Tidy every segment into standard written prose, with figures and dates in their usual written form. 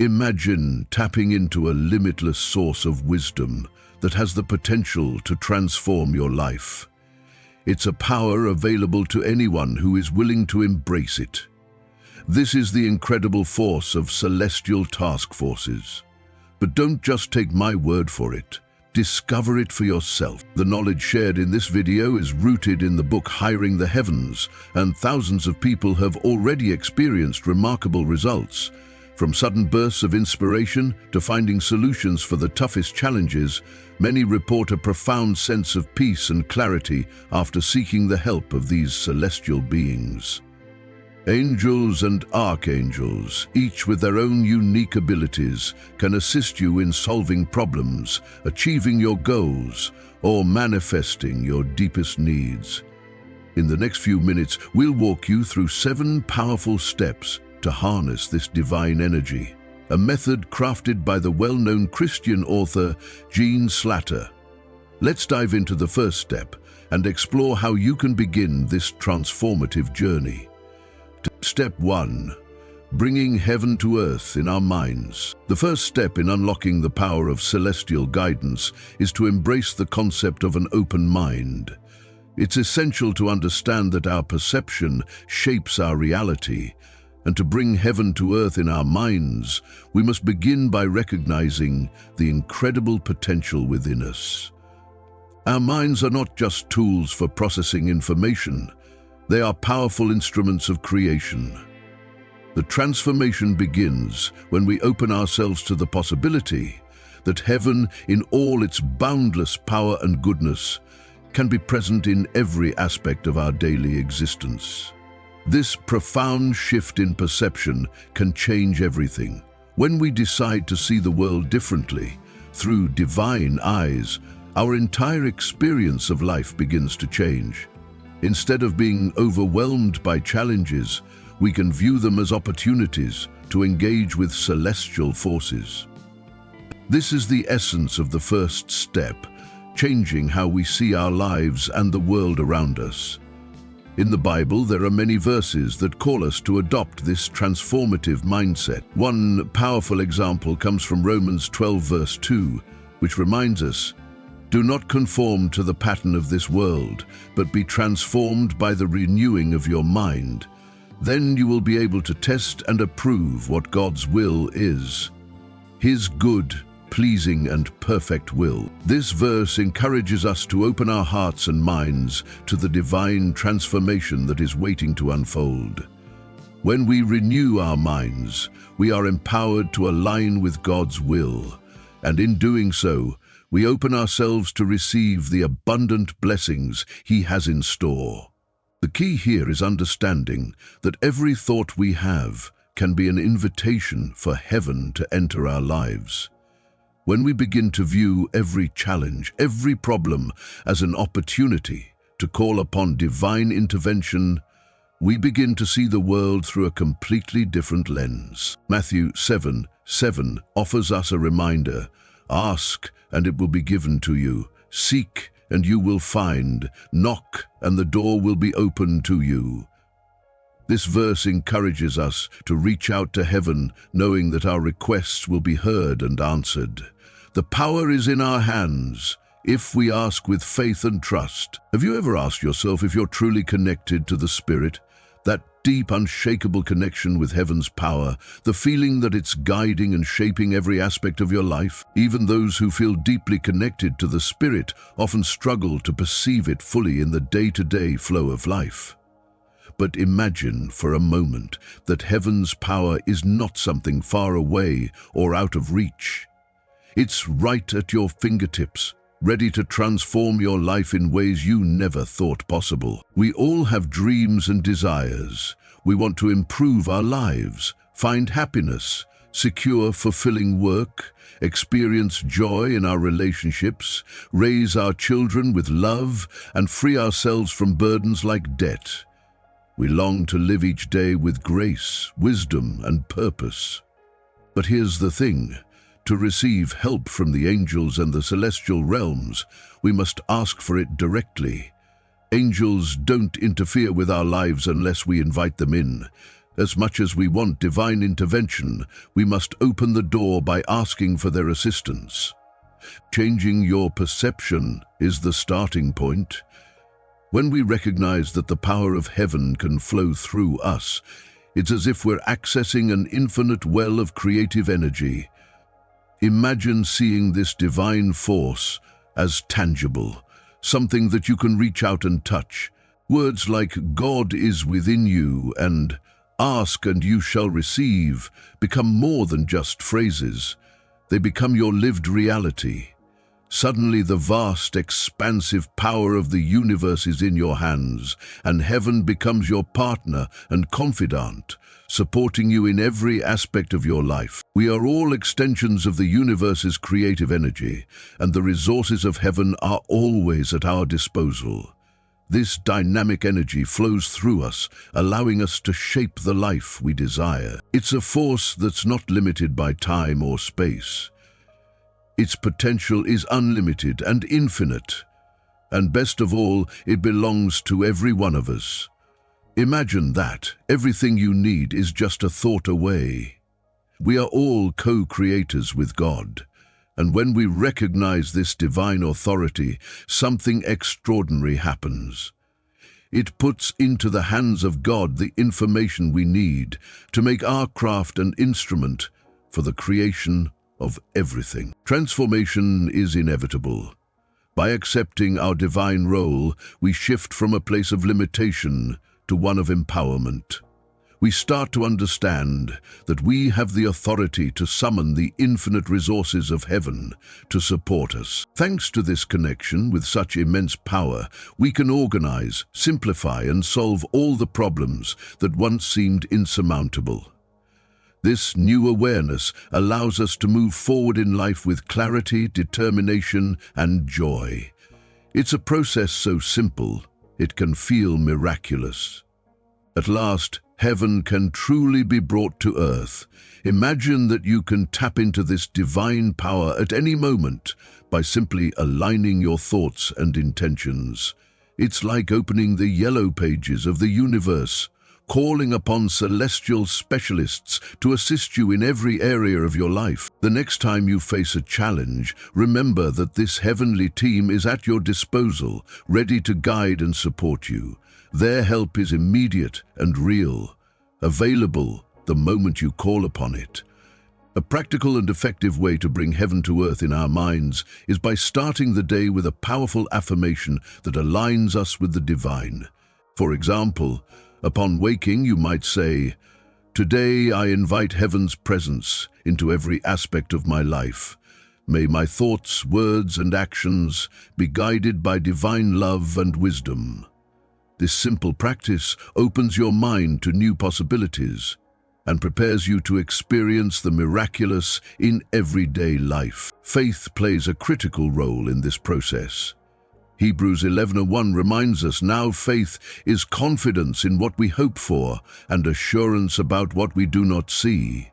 Imagine tapping into a limitless source of wisdom that has the potential to transform your life. It's a power available to anyone who is willing to embrace it. This is the incredible force of celestial task forces. But don't just take my word for it. Discover it for yourself. The knowledge shared in this video is rooted in the book Hiring the Heavens, and thousands of people have already experienced remarkable results. From sudden bursts of inspiration to finding solutions for the toughest challenges, many report a profound sense of peace and clarity after seeking the help of these celestial beings. Angels and archangels, each with their own unique abilities, can assist you in solving problems, achieving your goals, or manifesting your deepest needs. In the next few minutes, we'll walk you through 7 powerful steps to harness this divine energy, a method crafted by the well-known Christian author Jean Slatter. Let's dive into the first step and explore how you can begin this transformative journey. Step 1. Bringing heaven to earth in our minds. The first step in unlocking the power of celestial guidance is to embrace the concept of an open mind. It's essential to understand that our perception shapes our reality, and to bring heaven to earth in our minds, we must begin by recognizing the incredible potential within us. Our minds are not just tools for processing information. They are powerful instruments of creation. The transformation begins when we open ourselves to the possibility that heaven, in all its boundless power and goodness, can be present in every aspect of our daily existence. This profound shift in perception can change everything. When we decide to see the world differently, through divine eyes, our entire experience of life begins to change. Instead of being overwhelmed by challenges, we can view them as opportunities to engage with celestial forces. This is the essence of the first step, changing how we see our lives and the world around us. In the Bible, there are many verses that call us to adopt this transformative mindset. One powerful example comes from Romans 12 verse 2, which reminds us, "Do not conform to the pattern of this world, but be transformed by the renewing of your mind. Then you will be able to test and approve what God's will is, His good, pleasing, and perfect will." This verse encourages us to open our hearts and minds to the divine transformation that is waiting to unfold. When we renew our minds, we are empowered to align with God's will, and in doing so, we open ourselves to receive the abundant blessings He has in store. The key here is understanding that every thought we have can be an invitation for heaven to enter our lives. When we begin to view every challenge, every problem as an opportunity to call upon divine intervention, we begin to see the world through a completely different lens. Matthew 7:7 offers us a reminder: "Ask, and it will be given to you. Seek, and you will find. Knock, and the door will be opened to you." This verse encourages us to reach out to heaven, knowing that our requests will be heard and answered. The power is in our hands, if we ask with faith and trust. Have you ever asked yourself if you're truly connected to the Spirit? That deep, unshakable connection with heaven's power, the feeling that it's guiding and shaping every aspect of your life. Even those who feel deeply connected to the Spirit often struggle to perceive it fully in the day-to-day flow of life. But imagine for a moment that heaven's power is not something far away or out of reach. It's right at your fingertips, ready to transform your life in ways you never thought possible. We all have dreams and desires. We want to improve our lives, find happiness, secure fulfilling work, experience joy in our relationships, raise our children with love, and free ourselves from burdens like debt. We long to live each day with grace, wisdom, and purpose. But here's the thing. To receive help from the angels and the celestial realms, we must ask for it directly. Angels don't interfere with our lives unless we invite them in. As much as we want divine intervention, we must open the door by asking for their assistance. Changing your perception is the starting point. When we recognize that the power of heaven can flow through us, it's as if we're accessing an infinite well of creative energy. Imagine seeing this divine force as tangible, something that you can reach out and touch. Words like "God is within you" and "ask and you shall receive" become more than just phrases. They become your lived reality. Suddenly the vast, expansive power of the universe is in your hands, and heaven becomes your partner and confidant, supporting you in every aspect of your life. We are all extensions of the universe's creative energy, and the resources of heaven are always at our disposal. This dynamic energy flows through us, allowing us to shape the life we desire. It's a force that's not limited by time or space. Its potential is unlimited and infinite. And best of all, it belongs to every one of us. Imagine that everything you need is just a thought away. We are all co-creators with God. And when we recognize this divine authority, something extraordinary happens. It puts into the hands of God the information we need to make our craft an instrument for the creation of everything. Transformation is inevitable. By accepting our divine role, we shift from a place of limitation to one of empowerment. We start to understand that we have the authority to summon the infinite resources of heaven to support us. Thanks to this connection with such immense power, we can organize, simplify, and solve all the problems that once seemed insurmountable. This new awareness allows us to move forward in life with clarity, determination, and joy. It's a process so simple, it can feel miraculous. At last, heaven can truly be brought to earth. Imagine that you can tap into this divine power at any moment by simply aligning your thoughts and intentions. It's like opening the yellow pages of the universe, calling upon celestial specialists to assist you in every area of your life. The next time you face a challenge, remember that this heavenly team is at your disposal, ready to guide and support you. Their help is immediate and real, available the moment you call upon it. A practical and effective way to bring heaven to earth in our minds is by starting the day with a powerful affirmation that aligns us with the divine. For example, upon waking, you might say, "Today I invite heaven's presence into every aspect of my life. May my thoughts, words, and actions be guided by divine love and wisdom." This simple practice opens your mind to new possibilities and prepares you to experience the miraculous in everyday life. Faith plays a critical role in this process. Hebrews 11:1 reminds us, "Now faith is confidence in what we hope for and assurance about what we do not see."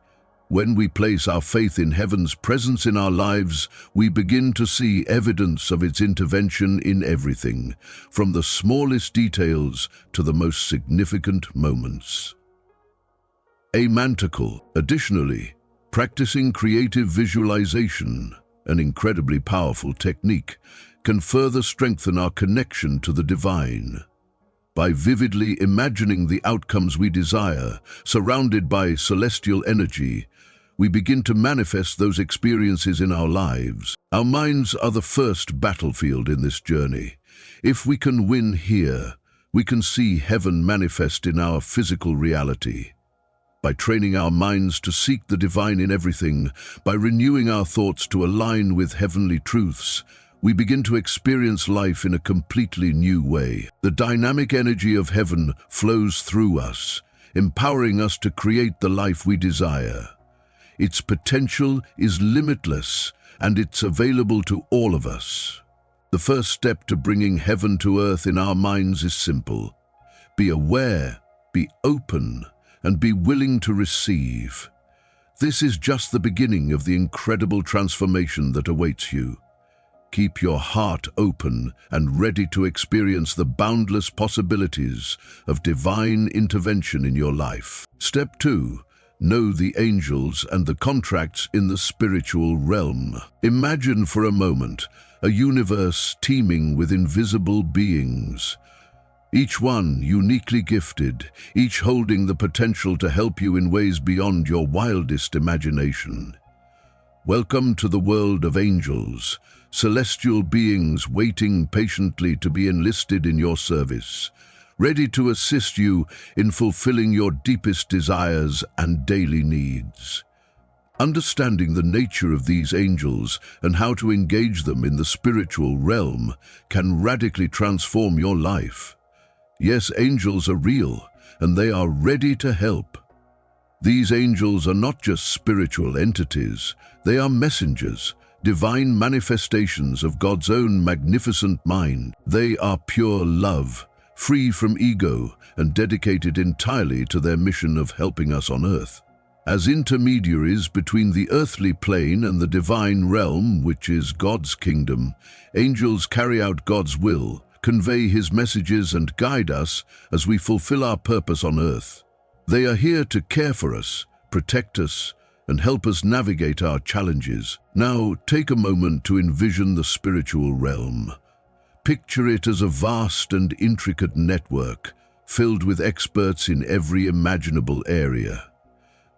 When we place our faith in heaven's presence in our lives, we begin to see evidence of its intervention in everything, from the smallest details to the most significant moments. A manticle. Additionally, practicing creative visualization, an incredibly powerful technique, can further strengthen our connection to the divine. By vividly imagining the outcomes we desire, surrounded by celestial energy, we begin to manifest those experiences in our lives. Our minds are the first battlefield in this journey. If we can win here, we can see heaven manifest in our physical reality. By training our minds to seek the divine in everything, by renewing our thoughts to align with heavenly truths, we begin to experience life in a completely new way. The dynamic energy of heaven flows through us, empowering us to create the life we desire. Its potential is limitless, and it's available to all of us. The first step to bringing heaven to earth in our minds is simple. Be aware, be open, and be willing to receive. This is just the beginning of the incredible transformation that awaits you. Keep your heart open and ready to experience the boundless possibilities of divine intervention in your life. Step 2. Know the angels and the contracts in the spiritual realm. Imagine for a moment a universe teeming with invisible beings, each one uniquely gifted, each holding the potential to help you in ways beyond your wildest imagination. Welcome to the world of angels, celestial beings waiting patiently to be enlisted in your service, ready to assist you in fulfilling your deepest desires and daily needs. Understanding the nature of these angels and how to engage them in the spiritual realm can radically transform your life. Yes, angels are real, and they are ready to help. These angels are not just spiritual entities, they are messengers, divine manifestations of God's own magnificent mind. They are pure love, free from ego, and dedicated entirely to their mission of helping us on earth. As intermediaries between the earthly plane and the divine realm, which is God's kingdom, angels carry out God's will, convey His messages, and guide us as we fulfill our purpose on earth. They are here to care for us, protect us, and help us navigate our challenges. Now, take a moment to envision the spiritual realm. Picture it as a vast and intricate network, filled with experts in every imaginable area.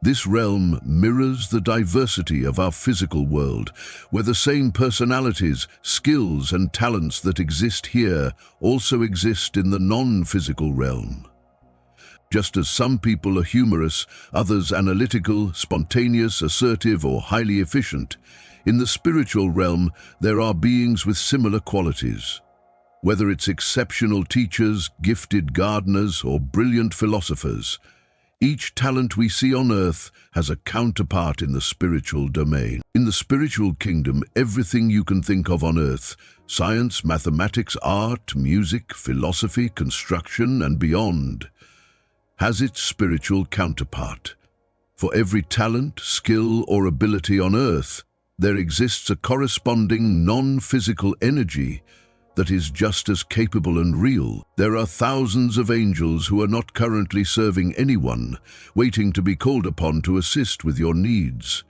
This realm mirrors the diversity of our physical world, where the same personalities, skills, and talents that exist here also exist in the non-physical realm. Just as some people are humorous, others analytical, spontaneous, assertive, or highly efficient, in the spiritual realm there are beings with similar qualities. Whether it's exceptional teachers, gifted gardeners, or brilliant philosophers, each talent we see on earth has a counterpart in the spiritual domain. In the spiritual kingdom, everything you can think of on earth, science, mathematics, art, music, philosophy, construction, and beyond, has its spiritual counterpart. For every talent, skill, or ability on earth, there exists a corresponding non-physical energy that is just as capable and real. There are thousands of angels who are not currently serving anyone, waiting to be called upon to assist with your needs.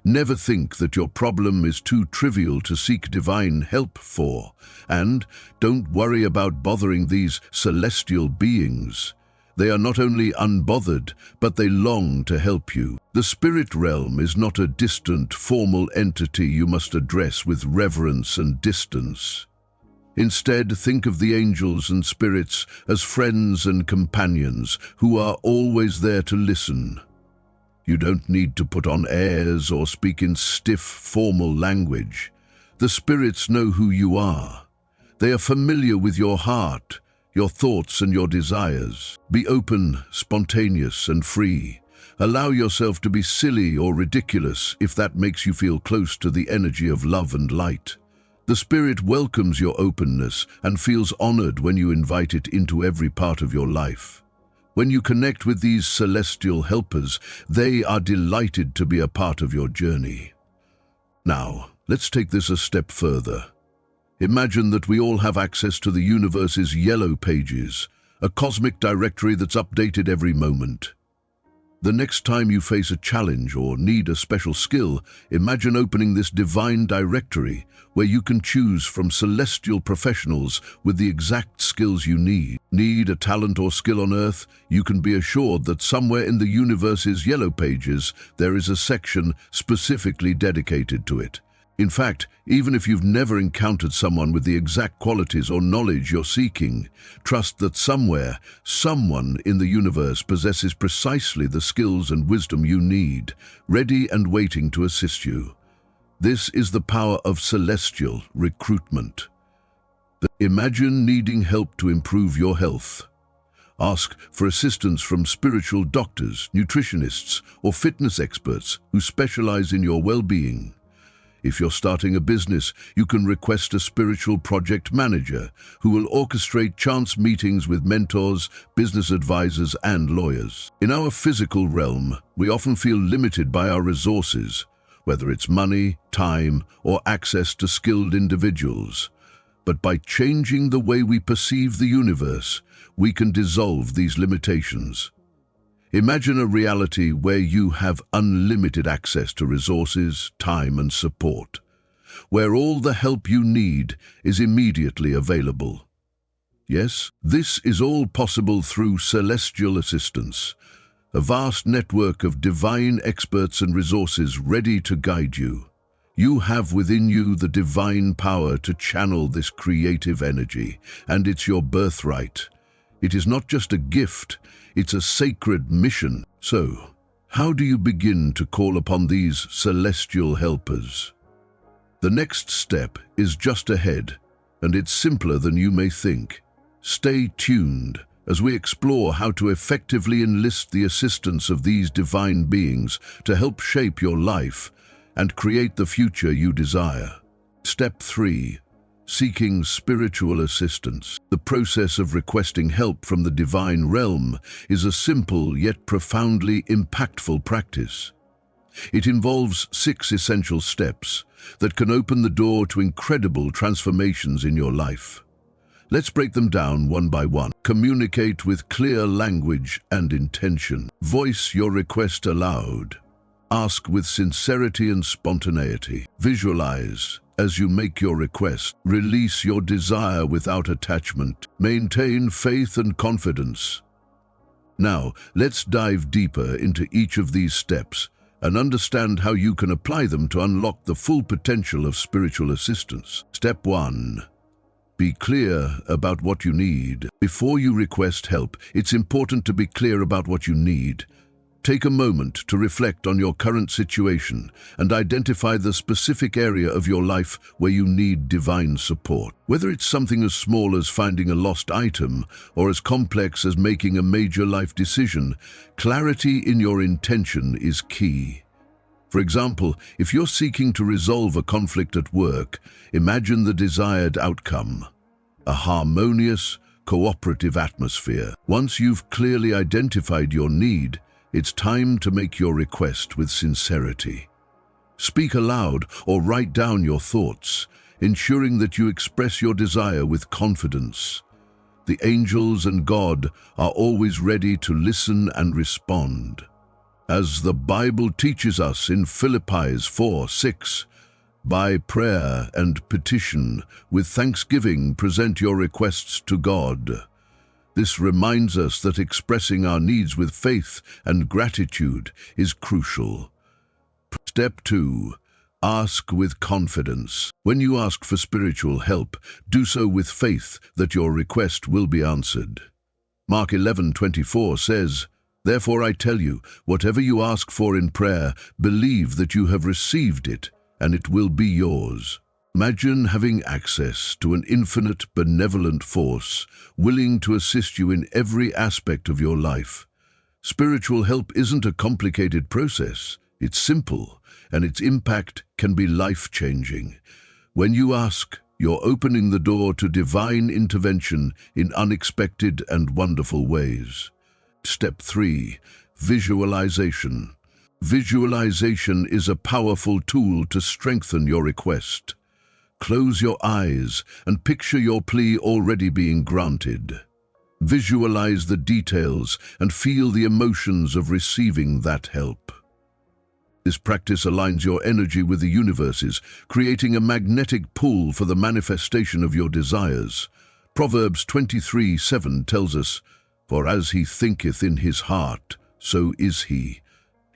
Never think that your problem is too trivial to seek divine help for, and don't worry about bothering these celestial beings. They are not only unbothered, but they long to help you. The spirit realm is not a distant, formal entity you must address with reverence and distance. Instead, think of the angels and spirits as friends and companions who are always there to listen. You don't need to put on airs or speak in stiff, formal language. The spirits know who you are. They are familiar with your heart, your thoughts, and your desires. Be open, spontaneous, and free. Allow yourself to be silly or ridiculous if that makes you feel close to the energy of love and light. The Spirit welcomes your openness and feels honored when you invite it into every part of your life. When you connect with these celestial helpers, they are delighted to be a part of your journey. Now, let's take this a step further. Imagine that we all have access to the universe's yellow pages, a cosmic directory that's updated every moment. The next time you face a challenge or need a special skill, imagine opening this divine directory where you can choose from celestial professionals with the exact skills you need. Need a talent or skill on Earth? You can be assured that somewhere in the universe's yellow pages there is a section specifically dedicated to it. In fact, even if you've never encountered someone with the exact qualities or knowledge you're seeking, trust that somewhere, someone in the universe possesses precisely the skills and wisdom you need, ready and waiting to assist you. This is the power of celestial recruitment. Imagine needing help to improve your health. Ask for assistance from spiritual doctors, nutritionists, or fitness experts who specialize in your well-being. If you're starting a business, you can request a spiritual project manager who will orchestrate chance meetings with mentors, business advisors, and lawyers. In our physical realm, we often feel limited by our resources. whether it's money, time, or access to skilled individuals. But by changing the way we perceive the universe, we can dissolve these limitations. Imagine a reality where you have unlimited access to resources, time, and support, where all the help you need is immediately available. Yes, this is all possible through celestial assistance, a vast network of divine experts and resources ready to guide you. You have within you the divine power to channel this creative energy, and it's your birthright. It is not just a gift, it's a sacred mission. So, how do you begin to call upon these celestial helpers? The next step is just ahead, and it's simpler than you may think. Stay tuned as we explore how to effectively enlist the assistance of these divine beings to help shape your life and create the future you desire. Step 3. Seeking spiritual assistance. The process of requesting help from the divine realm is a simple yet profoundly impactful practice. It involves 6 essential steps that can open the door to incredible transformations in your life. Let's break them down one by one. Communicate with clear language and intention. Voice your request aloud. Ask with sincerity and spontaneity. Visualize as you make your request. Release your desire without attachment. Maintain faith and confidence. Now, let's dive deeper into each of these steps and understand how you can apply them to unlock the full potential of spiritual assistance. Step 1. Be clear about what you need. Before you request help, it's important to be clear about what you need. Take a moment to reflect on your current situation and identify the specific area of your life where you need divine support. Whether it's something as small as finding a lost item or as complex as making a major life decision, clarity in your intention is key. For example, if you're seeking to resolve a conflict at work, imagine the desired outcome: a harmonious, cooperative atmosphere. Once you've clearly identified your need, it's time to make your request with sincerity. Speak aloud or write down your thoughts, ensuring that you express your desire with confidence. The angels and God are always ready to listen and respond. As the Bible teaches us in Philippians 4:6, by prayer and petition, with thanksgiving, present your requests to God. This reminds us that expressing our needs with faith and gratitude is crucial. Step 2. Ask with confidence. When you ask for spiritual help, do so with faith that your request will be answered. Mark 11:24 says, "Therefore I tell you, whatever you ask for in prayer, believe that you have received it, and it will be yours." Imagine having access to an infinite, benevolent force, willing to assist you in every aspect of your life. Spiritual help isn't a complicated process. It's simple, and its impact can be life-changing. When you ask, you're opening the door to divine intervention in unexpected and wonderful ways. Step 3. Visualization. Visualization is a powerful tool to strengthen your request. Close your eyes and picture your plea already being granted. Visualize the details and feel the emotions of receiving that help. This practice aligns your energy with the universe's, creating a magnetic pull for the manifestation of your desires. Proverbs 23:7 tells us, "For as he thinketh in his heart, so is he."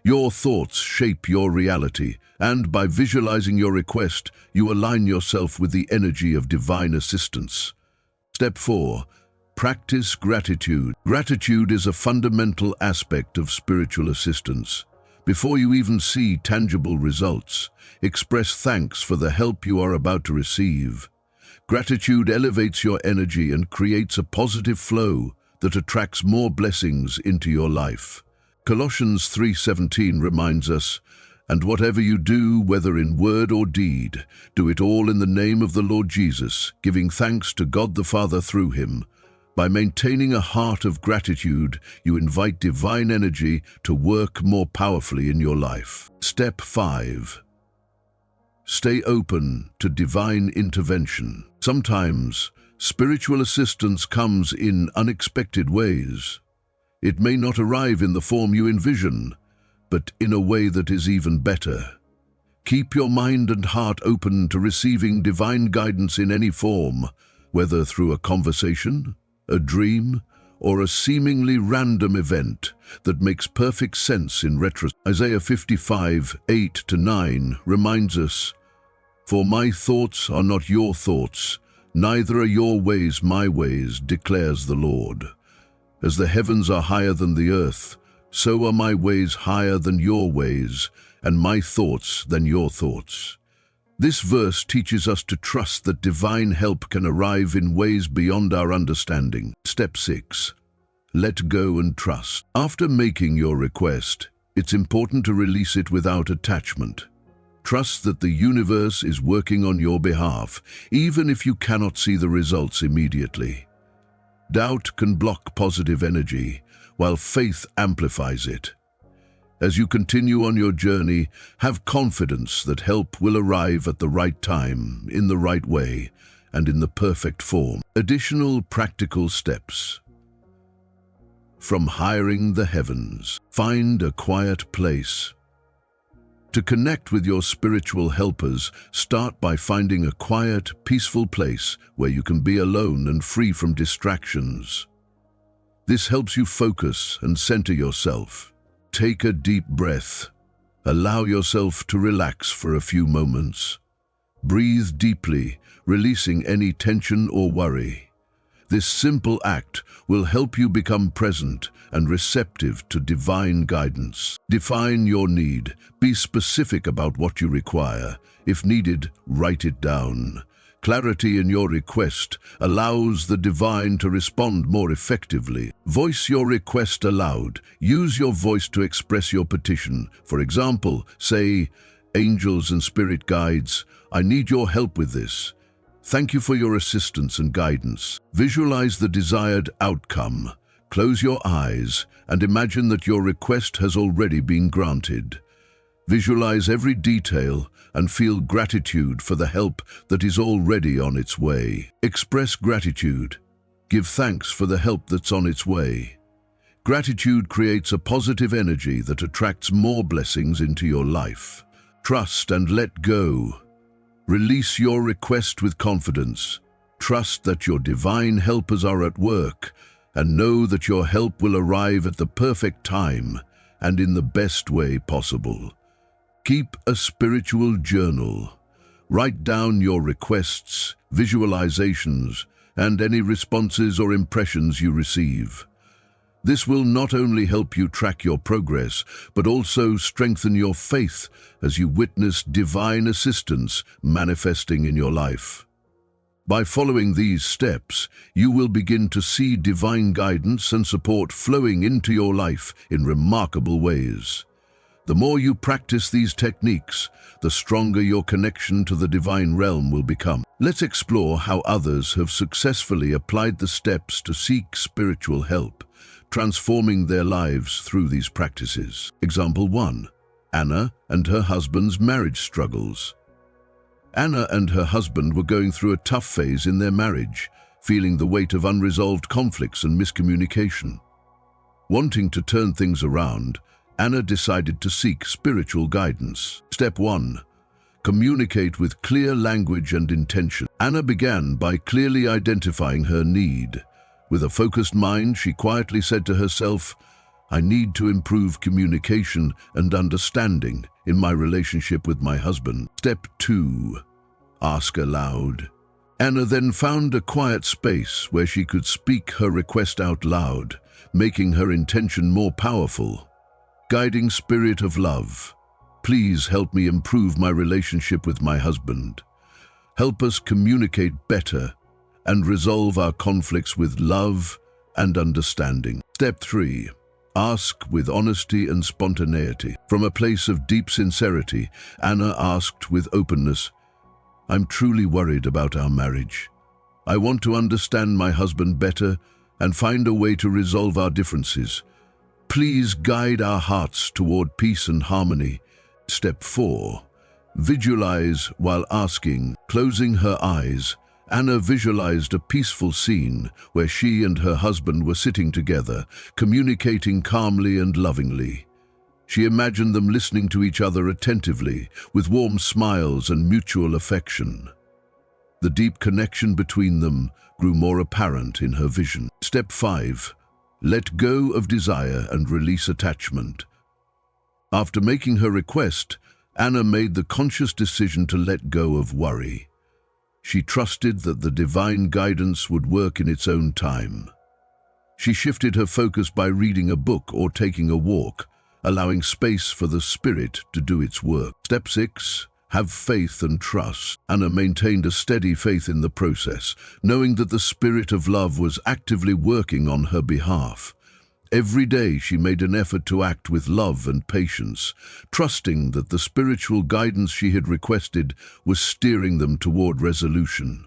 Your thoughts shape your reality, and by visualizing your request, you align yourself with the energy of divine assistance. Step 4. Practice gratitude. Gratitude is a fundamental aspect of spiritual assistance. Before you even see tangible results, express thanks for the help you are about to receive. Gratitude elevates your energy and creates a positive flow that attracts more blessings into your life. Colossians 3:17 reminds us, "And whatever you do, whether in word or deed, do it all in the name of the Lord Jesus, giving thanks to God the Father through him." By maintaining a heart of gratitude, you invite divine energy to work more powerfully in your life. Step 5. Stay open to divine intervention. Sometimes, spiritual assistance comes in unexpected ways. It may not arrive in the form you envision, but in a way that is even better. Keep your mind and heart open to receiving divine guidance in any form, whether through a conversation, a dream, or a seemingly random event that makes perfect sense in retrospect. Isaiah 55:8-9 reminds us, "For my thoughts are not your thoughts, neither are your ways my ways, declares the Lord. As the heavens are higher than the earth, so are my ways higher than your ways, and my thoughts than your thoughts." This verse teaches us to trust that divine help can arrive in ways beyond our understanding. Step 6. Let go and trust. After making your request, it's important to release it without attachment. Trust that the universe is working on your behalf, even if you cannot see the results immediately. Doubt can block positive energy, while faith amplifies it. As you continue on your journey, have confidence that help will arrive at the right time, in the right way, and in the perfect form. Additional practical steps. From hiring the heavens, find a quiet place. To connect with your spiritual helpers, start by finding a quiet, peaceful place where you can be alone and free from distractions. This helps you focus and center yourself. Take a deep breath. Allow yourself to relax for a few moments. Breathe deeply, releasing any tension or worry. This simple act will help you become present and receptive to divine guidance. Define your need. Be specific about what you require. If needed, write it down. Clarity in your request allows the divine to respond more effectively. Voice your request aloud. Use your voice to express your petition. For example, say, "Angels and spirit guides, I need your help with this. Thank you for your assistance and guidance." Visualize the desired outcome. Close your eyes and imagine that your request has already been granted. Visualize every detail and feel gratitude for the help that is already on its way. Express gratitude. Give thanks for the help that's on its way. Gratitude creates a positive energy that attracts more blessings into your life. Trust and let go. Release your request with confidence. Trust that your divine helpers are at work, and know that your help will arrive at the perfect time and in the best way possible. Keep a spiritual journal. Write down your requests, visualizations, and any responses or impressions you receive. This will not only help you track your progress, but also strengthen your faith as you witness divine assistance manifesting in your life. By following these steps, you will begin to see divine guidance and support flowing into your life in remarkable ways. The more you practice these techniques, the stronger your connection to the divine realm will become. Let's explore how others have successfully applied the steps to seek spiritual help, transforming their lives through these practices. Example 1. Anna and her husband's marriage struggles. Anna and her husband were going through a tough phase in their marriage, feeling the weight of unresolved conflicts and miscommunication. Wanting to turn things around, Anna decided to seek spiritual guidance. Step 1. Communicate with clear language and intention. Anna began by clearly identifying her need. With a focused mind, she quietly said to herself, "I need to improve communication and understanding in my relationship with my husband." Step 2. Ask aloud. Anna then found a quiet space where she could speak her request out loud, making her intention more powerful. Guiding spirit of love, please help me improve my relationship with my husband. Help us communicate better and resolve our conflicts with love and understanding. Step 3. Ask with honesty and spontaneity. From a place of deep sincerity, Anna asked with openness, "I'm truly worried about our marriage. I want to understand my husband better and find a way to resolve our differences. Please guide our hearts toward peace and harmony." Step 4. Visualize while asking. Closing her eyes, Anna visualized a peaceful scene where she and her husband were sitting together, communicating calmly and lovingly. She imagined them listening to each other attentively, with warm smiles and mutual affection. The deep connection between them grew more apparent in her vision. Step 5. Let go of desire and release attachment. After making her request, Anna made the conscious decision to let go of worry. She trusted that the divine guidance would work in its own time. She shifted her focus by reading a book or taking a walk, allowing space for the spirit to do its work. Step 6. Have faith and trust. Anna maintained a steady faith in the process, knowing that the spirit of love was actively working on her behalf. Every day she made an effort to act with love and patience, trusting that the spiritual guidance she had requested was steering them toward resolution.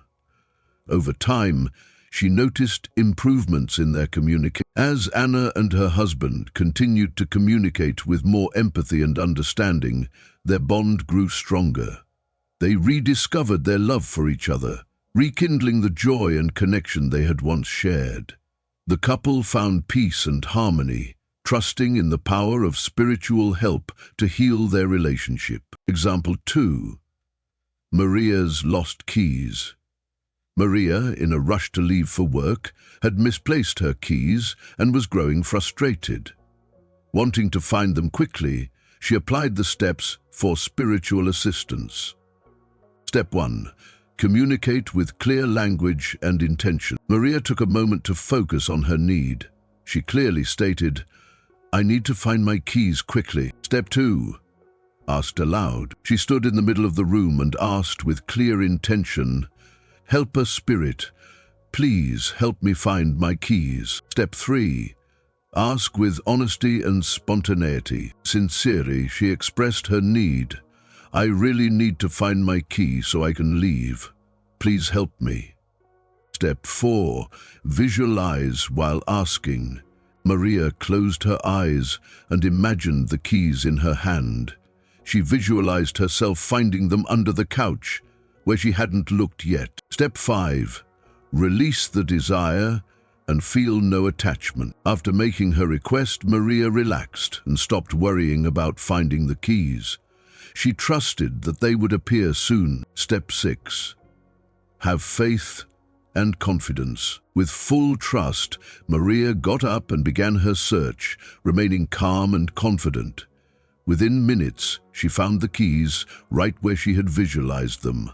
Over time, she noticed improvements in their communication. As Anna and her husband continued to communicate with more empathy and understanding, their bond grew stronger. They rediscovered their love for each other, rekindling the joy and connection they had once shared. The couple found peace and harmony, trusting in the power of spiritual help to heal their relationship. Example 2. Maria's lost keys. Maria, in a rush to leave for work, had misplaced her keys and was growing frustrated. Wanting to find them quickly, she applied the steps for spiritual assistance. Step 1. Communicate with clear language and intention. Maria took a moment to focus on her need. She clearly stated, "I need to find my keys quickly." Step 2. Asked aloud. She stood in the middle of the room and asked with clear intention, "Helper Spirit, please help me find my keys." Step 3. Ask with honesty and spontaneity. Sincerely, she expressed her need. "I really need to find my key so I can leave. Please help me." Step 4. Visualize while asking. Maria closed her eyes and imagined the keys in her hand. She visualized herself finding them under the couch, where she hadn't looked yet. Step 5. Release the desire and feel no attachment. After making her request, Maria relaxed and stopped worrying about finding the keys. She trusted that they would appear soon. Step 6. Have faith and confidence. With full trust, Maria got up and began her search, remaining calm and confident. Within minutes, she found the keys right where she had visualized them,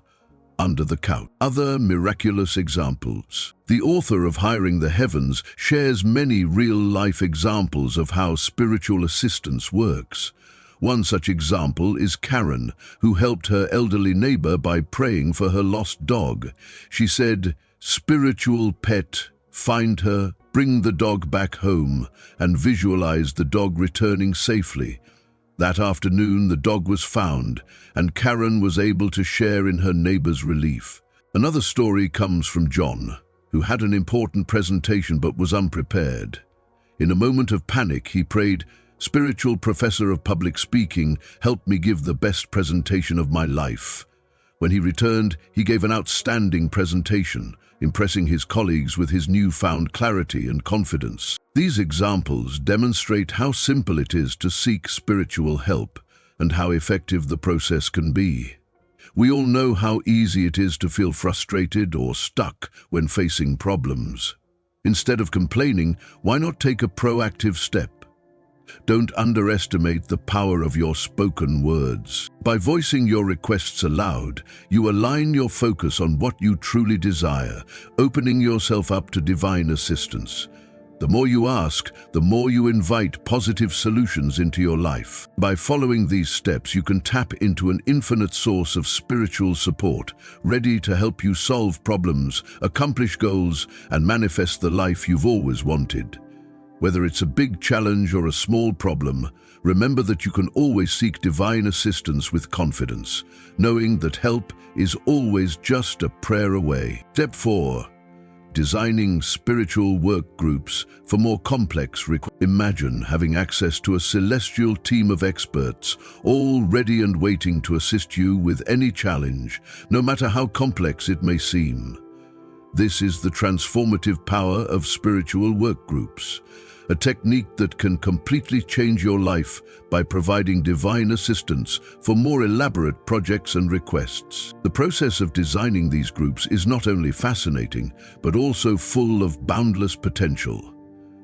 under the couch. Other miraculous examples. The author of Hiring the Heavens shares many real-life examples of how spiritual assistance works. One such example is Karen, who helped her elderly neighbor by praying for her lost dog. She said, "Spiritual pet, find her, bring the dog back home," and visualized the dog returning safely. That afternoon, the dog was found, and Karen was able to share in her neighbor's relief. Another story comes from John, who had an important presentation but was unprepared. In a moment of panic, he prayed, "Spiritual professor of public speaking, help me give the best presentation of my life." When he returned, he gave an outstanding presentation, impressing his colleagues with his newfound clarity and confidence. These examples demonstrate how simple it is to seek spiritual help and how effective the process can be. We all know how easy it is to feel frustrated or stuck when facing problems. Instead of complaining, why not take a proactive step? Don't underestimate the power of your spoken words. By voicing your requests aloud, you align your focus on what you truly desire, opening yourself up to divine assistance. The more you ask, the more you invite positive solutions into your life. By following these steps, you can tap into an infinite source of spiritual support, ready to help you solve problems, accomplish goals, and manifest the life you've always wanted. Whether it's a big challenge or a small problem, remember that you can always seek divine assistance with confidence, knowing that help is always just a prayer away. Step 4. Designing spiritual work groups for more complex requirements. Imagine having access to a celestial team of experts, all ready and waiting to assist you with any challenge, no matter how complex it may seem. This is the transformative power of spiritual work groups, a technique that can completely change your life by providing divine assistance for more elaborate projects and requests. The process of designing these groups is not only fascinating, but also full of boundless potential.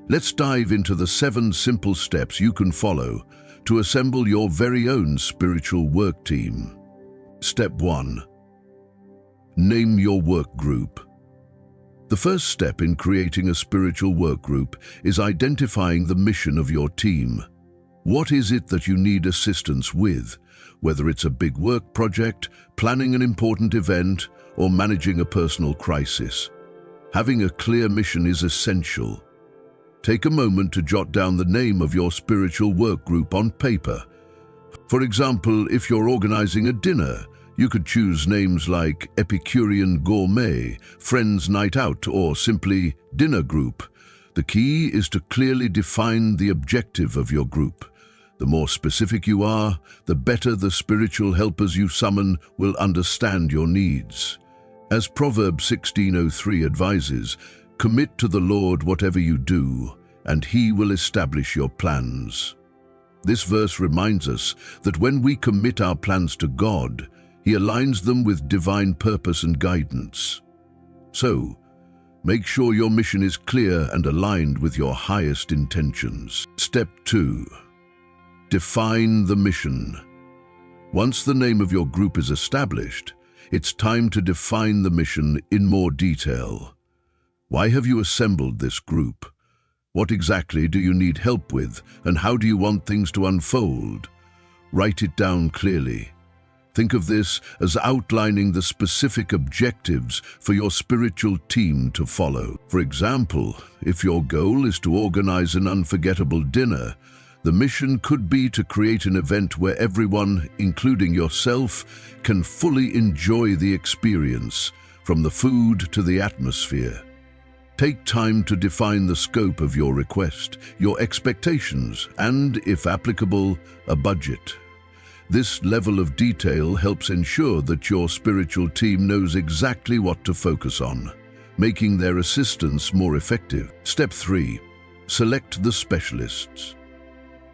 Let's dive into the 7 simple steps you can follow to assemble your very own spiritual work team. Step 1. Name your work group. The first step in creating a spiritual work group is identifying the mission of your team. What is it that you need assistance with, whether it's a big work project, planning an important event, or managing a personal crisis? Having a clear mission is essential. Take a moment to jot down the name of your spiritual work group on paper. For example, if you're organizing a dinner, you could choose names like Epicurean Gourmet, Friends Night Out, or simply Dinner Group. The key is to clearly define the objective of your group. The more specific you are, the better the spiritual helpers you summon will understand your needs. As Proverbs 16:03 advises, commit to the Lord whatever you do, and He will establish your plans. This verse reminds us that when we commit our plans to God, He aligns them with divine purpose and guidance. So, make sure your mission is clear and aligned with your highest intentions. Step 2. Define the mission. Once the name of your group is established, it's time to define the mission in more detail. Why have you assembled this group? What exactly do you need help with, and how do you want things to unfold? Write it down clearly. Think of this as outlining the specific objectives for your spiritual team to follow. For example, if your goal is to organize an unforgettable dinner, the mission could be to create an event where everyone, including yourself, can fully enjoy the experience, from the food to the atmosphere. Take time to define the scope of your request, your expectations, and, if applicable, a budget. This level of detail helps ensure that your spiritual team knows exactly what to focus on, making their assistance more effective. Step 3. Select the specialists.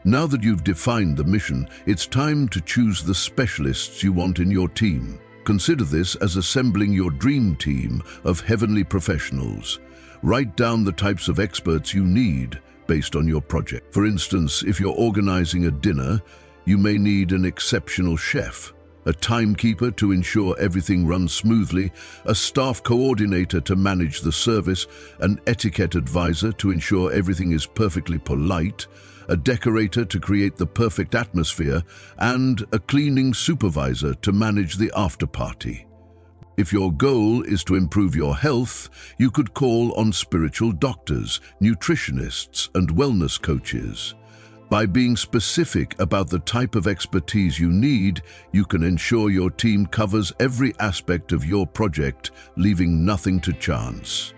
Now that you've defined the mission, it's time to choose the specialists you want in your team. Consider this as assembling your dream team of heavenly professionals. Write down the types of experts you need based on your project. For instance, if you're organizing a dinner, you may need an exceptional chef, a timekeeper to ensure everything runs smoothly, a staff coordinator to manage the service, an etiquette advisor to ensure everything is perfectly polite, a decorator to create the perfect atmosphere, and a cleaning supervisor to manage the after-party. If your goal is to improve your health, you could call on spiritual doctors, nutritionists, and wellness coaches. By being specific about the type of expertise you need, you can ensure your team covers every aspect of your project, leaving nothing to chance.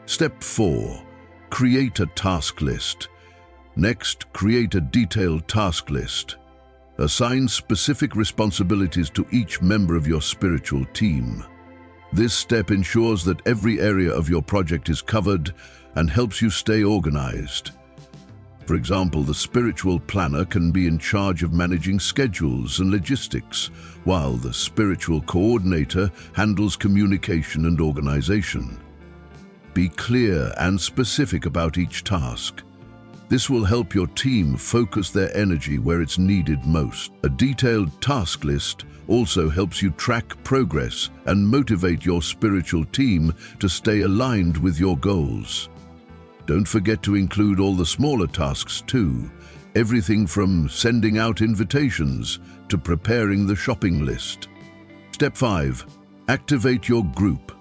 Step 4. Create a task list. Next, create a detailed task list. Assign specific responsibilities to each member of your spiritual team. This step ensures that every area of your project is covered and helps you stay organized. For example, the spiritual planner can be in charge of managing schedules and logistics, while the spiritual coordinator handles communication and organization. Be clear and specific about each task. This will help your team focus their energy where it's needed most. A detailed task list also helps you track progress and motivate your spiritual team to stay aligned with your goals. Don't forget to include all the smaller tasks too, everything from sending out invitations to preparing the shopping list. Step 5. Activate your group.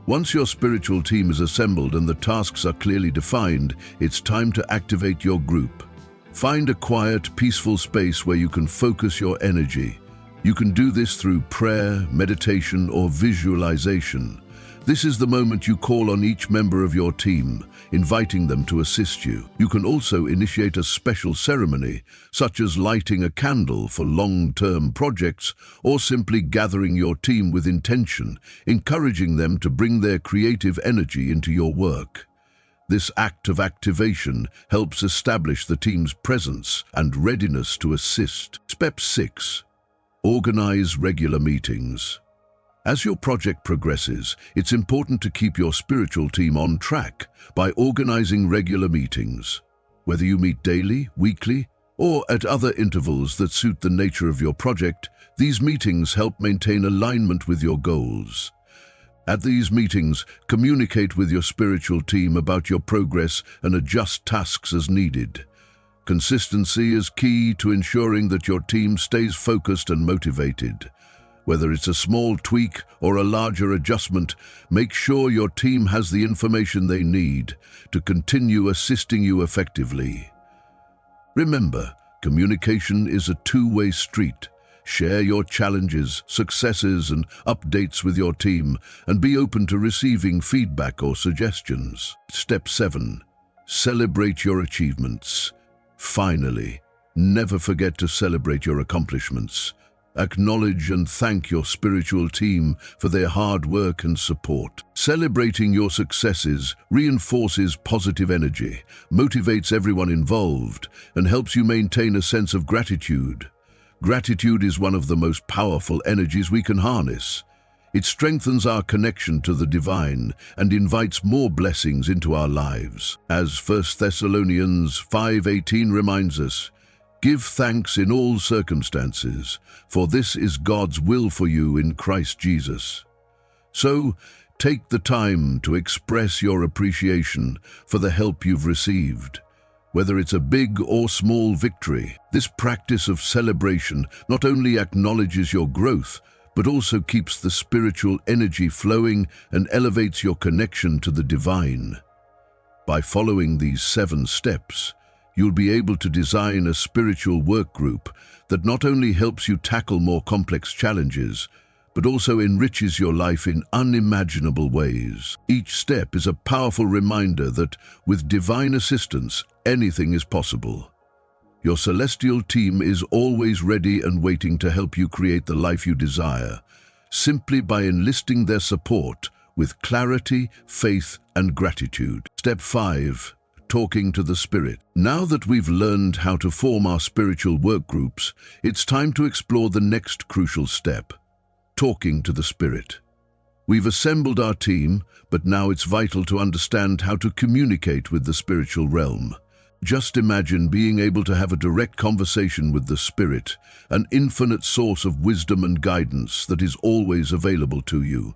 Once your spiritual team is assembled and the tasks are clearly defined, it's time to activate your group. Find a quiet, peaceful space where you can focus your energy. You can do this through prayer, meditation, or visualization. This is the moment you call on each member of your team, inviting them to assist you. You can also initiate a special ceremony, such as lighting a candle for long-term projects or simply gathering your team with intention, encouraging them to bring their creative energy into your work. This act of activation helps establish the team's presence and readiness to assist. Step 6. Organize regular meetings. As your project progresses, it's important to keep your spiritual team on track by organizing regular meetings. Whether you meet daily, weekly, or at other intervals that suit the nature of your project, these meetings help maintain alignment with your goals. At these meetings, communicate with your spiritual team about your progress and adjust tasks as needed. Consistency is key to ensuring that your team stays focused and motivated. Whether it's a small tweak or a larger adjustment, make sure your team has the information they need to continue assisting you effectively. Remember, communication is a two-way street. Share your challenges, successes, and updates with your team, and be open to receiving feedback or suggestions. Step 7. Celebrate your achievements. Finally, never forget to celebrate your accomplishments. Acknowledge and thank your spiritual team for their hard work and support. Celebrating your successes reinforces positive energy, motivates everyone involved, and helps you maintain a sense of gratitude. Gratitude is one of the most powerful energies we can harness. It strengthens our connection to the divine and invites more blessings into our lives. As 1 Thessalonians 5:18 reminds us, give thanks in all circumstances, for this is God's will for you in Christ Jesus. So, take the time to express your appreciation for the help you've received. Whether it's a big or small victory, this practice of celebration not only acknowledges your growth, but also keeps the spiritual energy flowing and elevates your connection to the divine. By following these 7 steps, you'll be able to design a spiritual work group that not only helps you tackle more complex challenges, but also enriches your life in unimaginable ways. Each step is a powerful reminder that, with divine assistance, anything is possible. Your celestial team is always ready and waiting to help you create the life you desire, simply by enlisting their support with clarity, faith, and gratitude. Step 5. Talking to the Spirit. Now that we've learned how to form our spiritual work groups, it's time to explore the next crucial step: talking to the Spirit. We've assembled our team, but now it's vital to understand how to communicate with the spiritual realm. Just imagine being able to have a direct conversation with the Spirit, an infinite source of wisdom and guidance that is always available to you.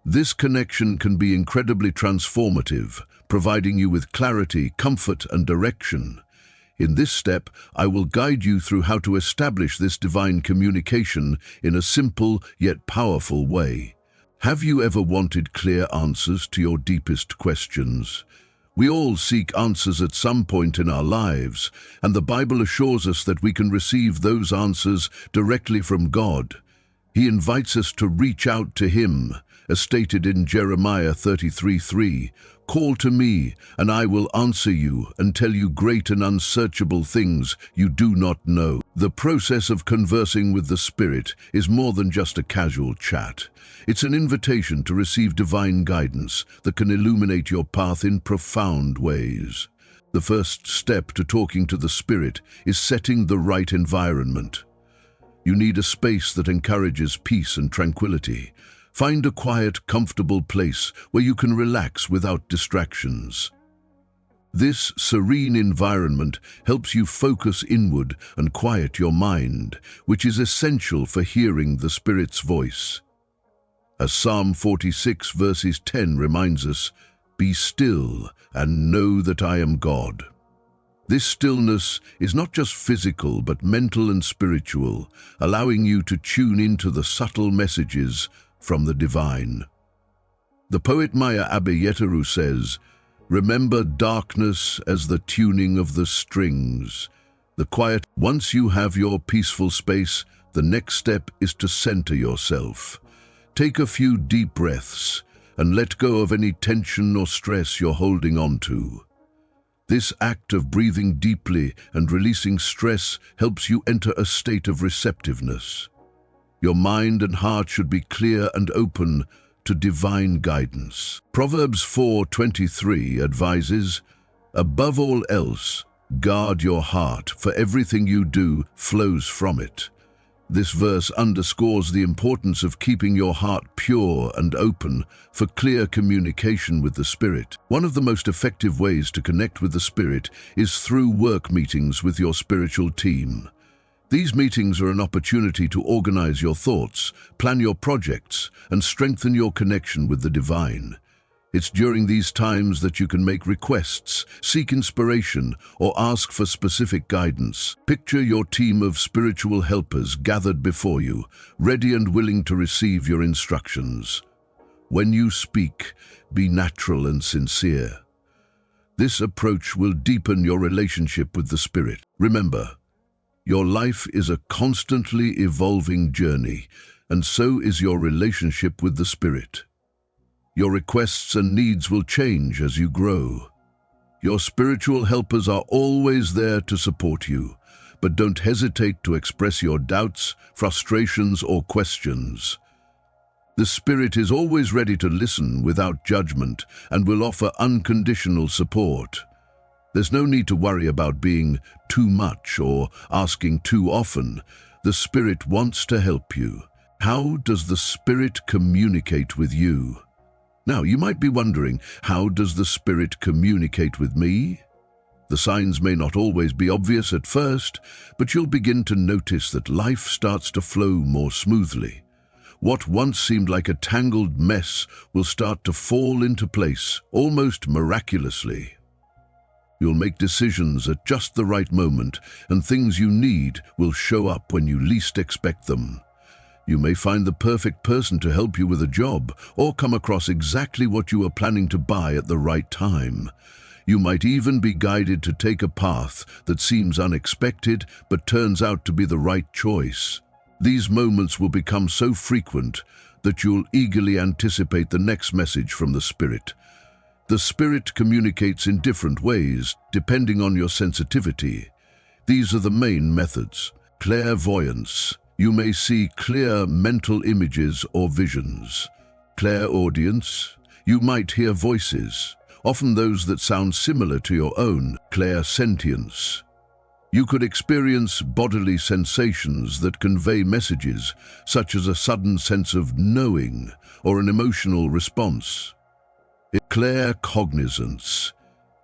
This connection can be incredibly transformative, providing you with clarity, comfort, and direction. In this step, I will guide you through how to establish this divine communication in a simple yet powerful way. Have you ever wanted clear answers to your deepest questions? We all seek answers at some point in our lives, and the Bible assures us that we can receive those answers directly from God. He invites us to reach out to Him, as stated in Jeremiah 33:3, "Call to me, and I will answer you and tell you great and unsearchable things you do not know." The process of conversing with the Spirit is more than just a casual chat. It's an invitation to receive divine guidance that can illuminate your path in profound ways. The first step to talking to the Spirit is setting the right environment. You need a space that encourages peace and tranquility. Find a quiet, comfortable place where you can relax without distractions. This serene environment helps you focus inward and quiet your mind, which is essential for hearing the Spirit's voice. As Psalm 46 verses 10 reminds us, "Be still and know that I am God." This stillness is not just physical but mental and spiritual, allowing you to tune into the subtle messages from the divine. The poet Maya Abe says, "Remember darkness as the tuning of the strings." The quiet. Once you have your peaceful space, the next step is to center yourself. Take a few deep breaths, and let go of any tension or stress you're holding on to. This act of breathing deeply and releasing stress helps you enter a state of receptiveness. Your mind and heart should be clear and open to divine guidance. Proverbs 4:23 advises, "Above all else, guard your heart, for everything you do flows from it." This verse underscores the importance of keeping your heart pure and open for clear communication with the Spirit. One of the most effective ways to connect with the Spirit is through work meetings with your spiritual team. These meetings are an opportunity to organize your thoughts, plan your projects, and strengthen your connection with the divine. It's during these times that you can make requests, seek inspiration, or ask for specific guidance. Picture your team of spiritual helpers gathered before you, ready and willing to receive your instructions. When you speak, be natural and sincere. This approach will deepen your relationship with the Spirit. Remember, your life is a constantly evolving journey, and so is your relationship with the Spirit. Your requests and needs will change as you grow. Your spiritual helpers are always there to support you, but don't hesitate to express your doubts, frustrations, or questions. The Spirit is always ready to listen without judgment and will offer unconditional support. There's no need to worry about being too much or asking too often. The Spirit wants to help you. How does the Spirit communicate with you? Now, you might be wondering, how does the Spirit communicate with me? The signs may not always be obvious at first, but you'll begin to notice that life starts to flow more smoothly. What once seemed like a tangled mess will start to fall into place, almost miraculously. You'll make decisions at just the right moment, and things you need will show up when you least expect them. You may find the perfect person to help you with a job, or come across exactly what you were planning to buy at the right time. You might even be guided to take a path that seems unexpected but turns out to be the right choice. These moments will become so frequent that you'll eagerly anticipate the next message from the Spirit. The Spirit communicates in different ways, depending on your sensitivity. These are the main methods. Clairvoyance. You may see clear mental images or visions. Clairaudience. You might hear voices, often those that sound similar to your own. Clairsentience. You could experience bodily sensations that convey messages, such as a sudden sense of knowing or an emotional response. Claircognizance.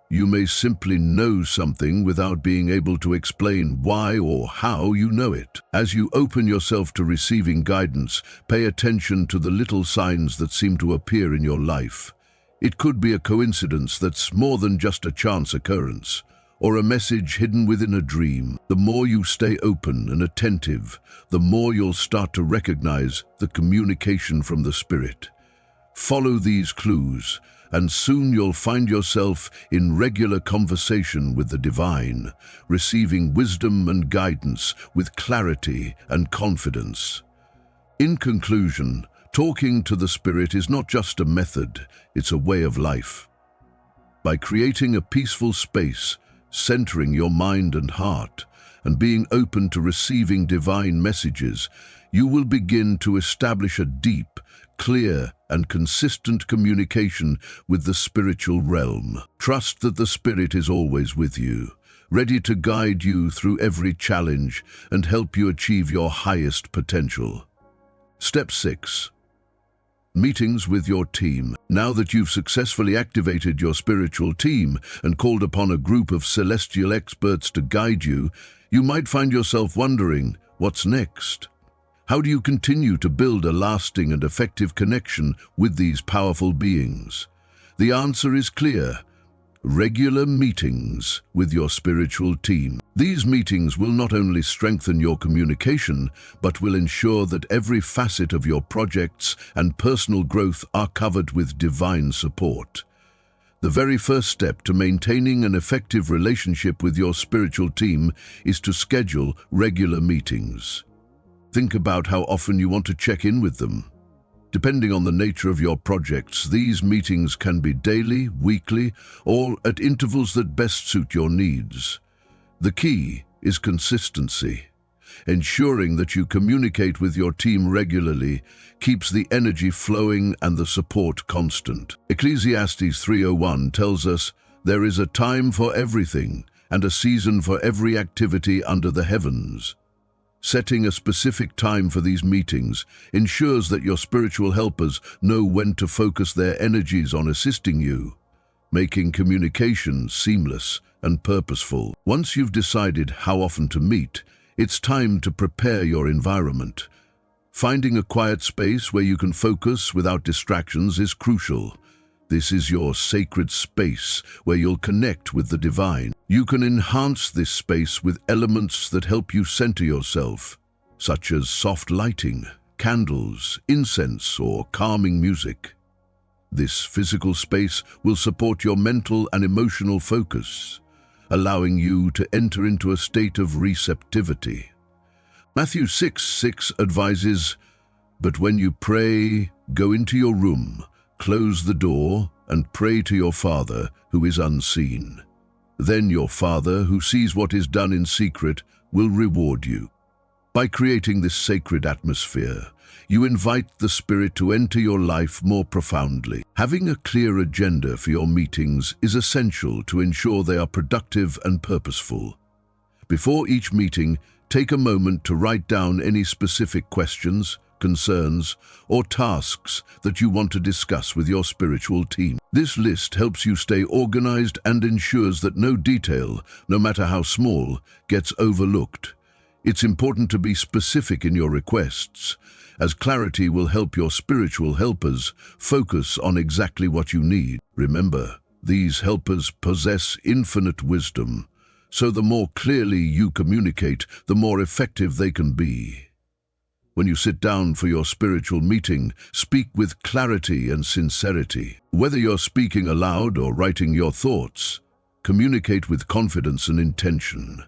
You may simply know something without being able to explain why or how you know it. As you open yourself to receiving guidance, pay attention to the little signs that seem to appear in your life. It could be a coincidence that's more than just a chance occurrence, or a message hidden within a dream. The more you stay open and attentive, the more you'll start to recognize the communication from the Spirit. Follow these clues, and soon you'll find yourself in regular conversation with the divine, receiving wisdom and guidance with clarity and confidence. In conclusion, talking to the Spirit is not just a method, it's a way of life. By creating a peaceful space, centering your mind and heart, and being open to receiving divine messages, you will begin to establish a deep, clear, and consistent communication with the spiritual realm. Trust that the Spirit is always with you, ready to guide you through every challenge and help you achieve your highest potential. Step 6. Meetings with your team. Now that you've successfully activated your spiritual team and called upon a group of celestial experts to guide you, you might find yourself wondering, what's next? How do you continue to build a lasting and effective connection with these powerful beings? The answer is clear. Regular meetings with your spiritual team. These meetings will not only strengthen your communication, but will ensure that every facet of your projects and personal growth are covered with divine support. The very first step to maintaining an effective relationship with your spiritual team is to schedule regular meetings. Think about how often you want to check in with them. Depending on the nature of your projects, these meetings can be daily, weekly, or at intervals that best suit your needs. The key is consistency. Ensuring that you communicate with your team regularly keeps the energy flowing and the support constant. Ecclesiastes 3:01 tells us, "There is a time for everything, and a season for every activity under the heavens." Setting a specific time for these meetings ensures that your spiritual helpers know when to focus their energies on assisting you, making communication seamless and purposeful. Once you've decided how often to meet, it's time to prepare your environment. Finding a quiet space where you can focus without distractions is crucial. This is your sacred space where you'll connect with the divine. You can enhance this space with elements that help you center yourself, such as soft lighting, candles, incense, or calming music. This physical space will support your mental and emotional focus, allowing you to enter into a state of receptivity. Matthew 6:6 advises, "But when you pray, go into your room, close the door, and pray to your Father who is unseen. Then your Father, who sees what is done in secret, will reward you." By creating this sacred atmosphere, you invite the Spirit to enter your life more profoundly. Having a clear agenda for your meetings is essential to ensure they are productive and purposeful. Before each meeting, take a moment to write down any specific questions, concerns, or tasks that you want to discuss with your spiritual team. This list helps you stay organized and ensures that no detail, no matter how small, gets overlooked. It's important to be specific in your requests, as clarity will help your spiritual helpers focus on exactly what you need. Remember, these helpers possess infinite wisdom, so the more clearly you communicate, the more effective they can be. When you sit down for your spiritual meeting, speak with clarity and sincerity. Whether you're speaking aloud or writing your thoughts, communicate with confidence and intention.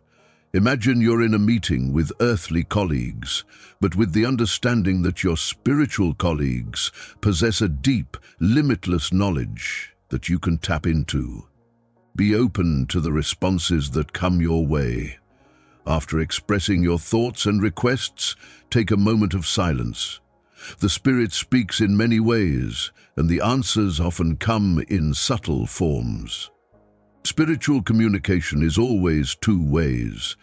Imagine you're in a meeting with earthly colleagues, but with the understanding that your spiritual colleagues possess a deep, limitless knowledge that you can tap into. Be open to the responses that come your way. After expressing your thoughts and requests, take a moment of silence. The Spirit speaks in many ways, and the answers often come in subtle forms. Spiritual communication is always two ways.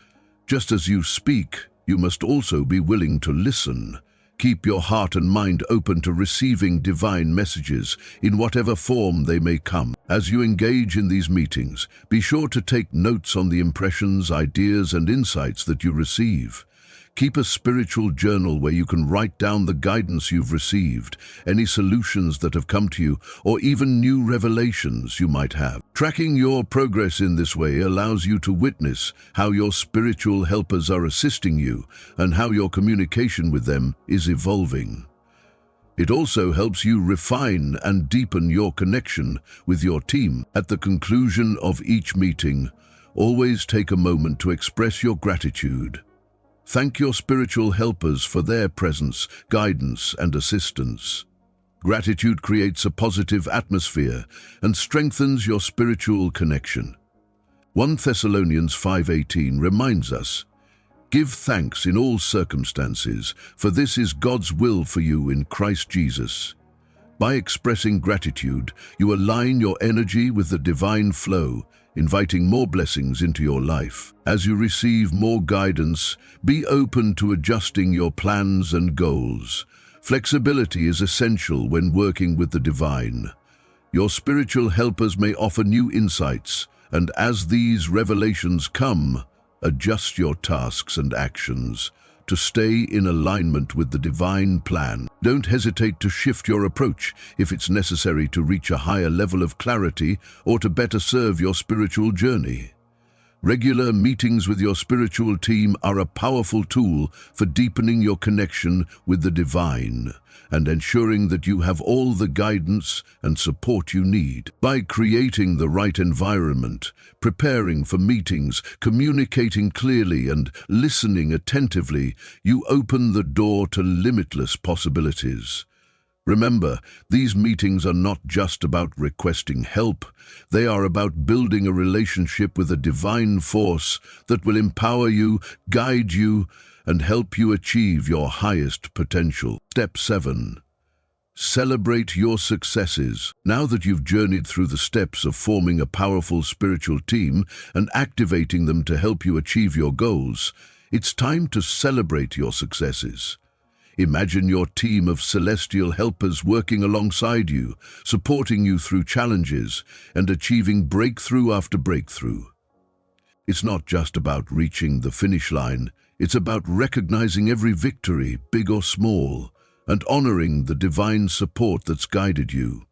Just as you speak, you must also be willing to listen. Keep your heart and mind open to receiving divine messages in whatever form they may come. As you engage in these meetings, be sure to take notes on the impressions, ideas, and insights that you receive. Keep a spiritual journal where you can write down the guidance you've received, any solutions that have come to you, or even new revelations you might have. Tracking your progress in this way allows you to witness how your spiritual helpers are assisting you and how your communication with them is evolving. It also helps you refine and deepen your connection with your team. At the conclusion of each meeting, always take a moment to express your gratitude. Thank your spiritual helpers for their presence, guidance, and assistance. Gratitude creates a positive atmosphere and strengthens your spiritual connection. 1 Thessalonians 5:18 reminds us, "Give thanks in all circumstances, for this is God's will for you in Christ Jesus." By expressing gratitude, you align your energy with the divine flow, inviting more blessings into your life. As you receive more guidance, be open to adjusting your plans and goals. Flexibility is essential when working with the divine. Your spiritual helpers may offer new insights, and as these revelations come, adjust your tasks and actions to stay in alignment with the divine plan. Don't hesitate to shift your approach if it's necessary to reach a higher level of clarity or to better serve your spiritual journey. Regular meetings with your spiritual team are a powerful tool for deepening your connection with the divine and ensuring that you have all the guidance and support you need. By creating the right environment, preparing for meetings, communicating clearly, and listening attentively, you open the door to limitless possibilities. Remember, these meetings are not just about requesting help, they are about building a relationship with a divine force that will empower you, guide you, and help you achieve your highest potential. Step 7. Celebrate your successes. Now that you've journeyed through the steps of forming a powerful spiritual team and activating them to help you achieve your goals, it's time to celebrate your successes. Imagine your team of celestial helpers working alongside you, supporting you through challenges and achieving breakthrough after breakthrough. It's not just about reaching the finish line, it's about recognizing every victory, big or small, and honoring the divine support that's guided you.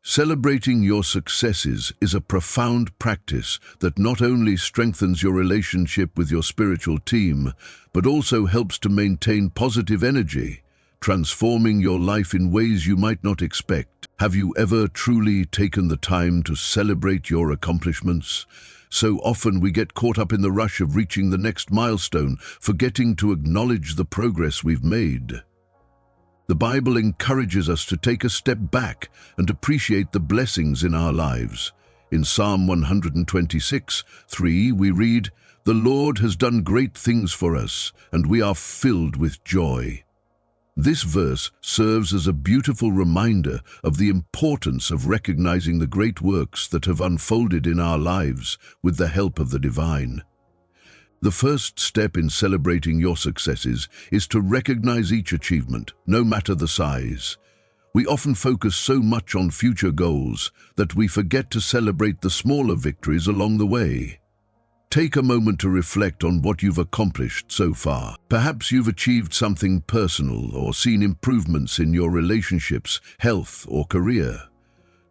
Celebrating your successes is a profound practice that not only strengthens your relationship with your spiritual team, but also helps to maintain positive energy, transforming your life in ways you might not expect. Have you ever truly taken the time to celebrate your accomplishments? So often we get caught up in the rush of reaching the next milestone, forgetting to acknowledge the progress we've made. The Bible encourages us to take a step back and appreciate the blessings in our lives. In Psalm 126:3 we read, "The Lord has done great things for us, and we are filled with joy." This verse serves as a beautiful reminder of the importance of recognizing the great works that have unfolded in our lives with the help of the divine. The first step in celebrating your successes is to recognize each achievement, no matter the size. We often focus so much on future goals that we forget to celebrate the smaller victories along the way. Take a moment to reflect on what you've accomplished so far. Perhaps you've achieved something personal or seen improvements in your relationships, health, or career.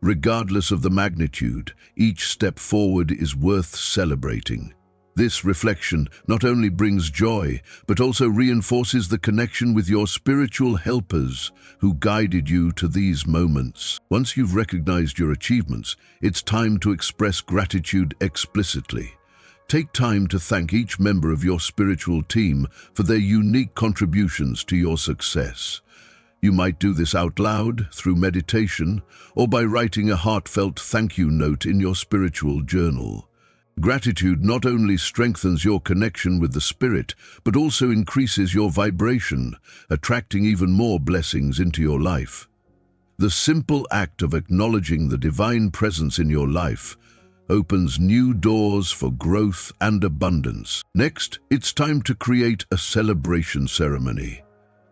Regardless of the magnitude, each step forward is worth celebrating. This reflection not only brings joy, but also reinforces the connection with your spiritual helpers who guided you to these moments. Once you've recognized your achievements, it's time to express gratitude explicitly. Take time to thank each member of your spiritual team for their unique contributions to your success. You might do this out loud, through meditation, or by writing a heartfelt thank you note in your spiritual journal. Gratitude not only strengthens your connection with the Spirit, but also increases your vibration, attracting even more blessings into your life. The simple act of acknowledging the divine presence in your life opens new doors for growth and abundance. Next, it's time to create a celebration ceremony.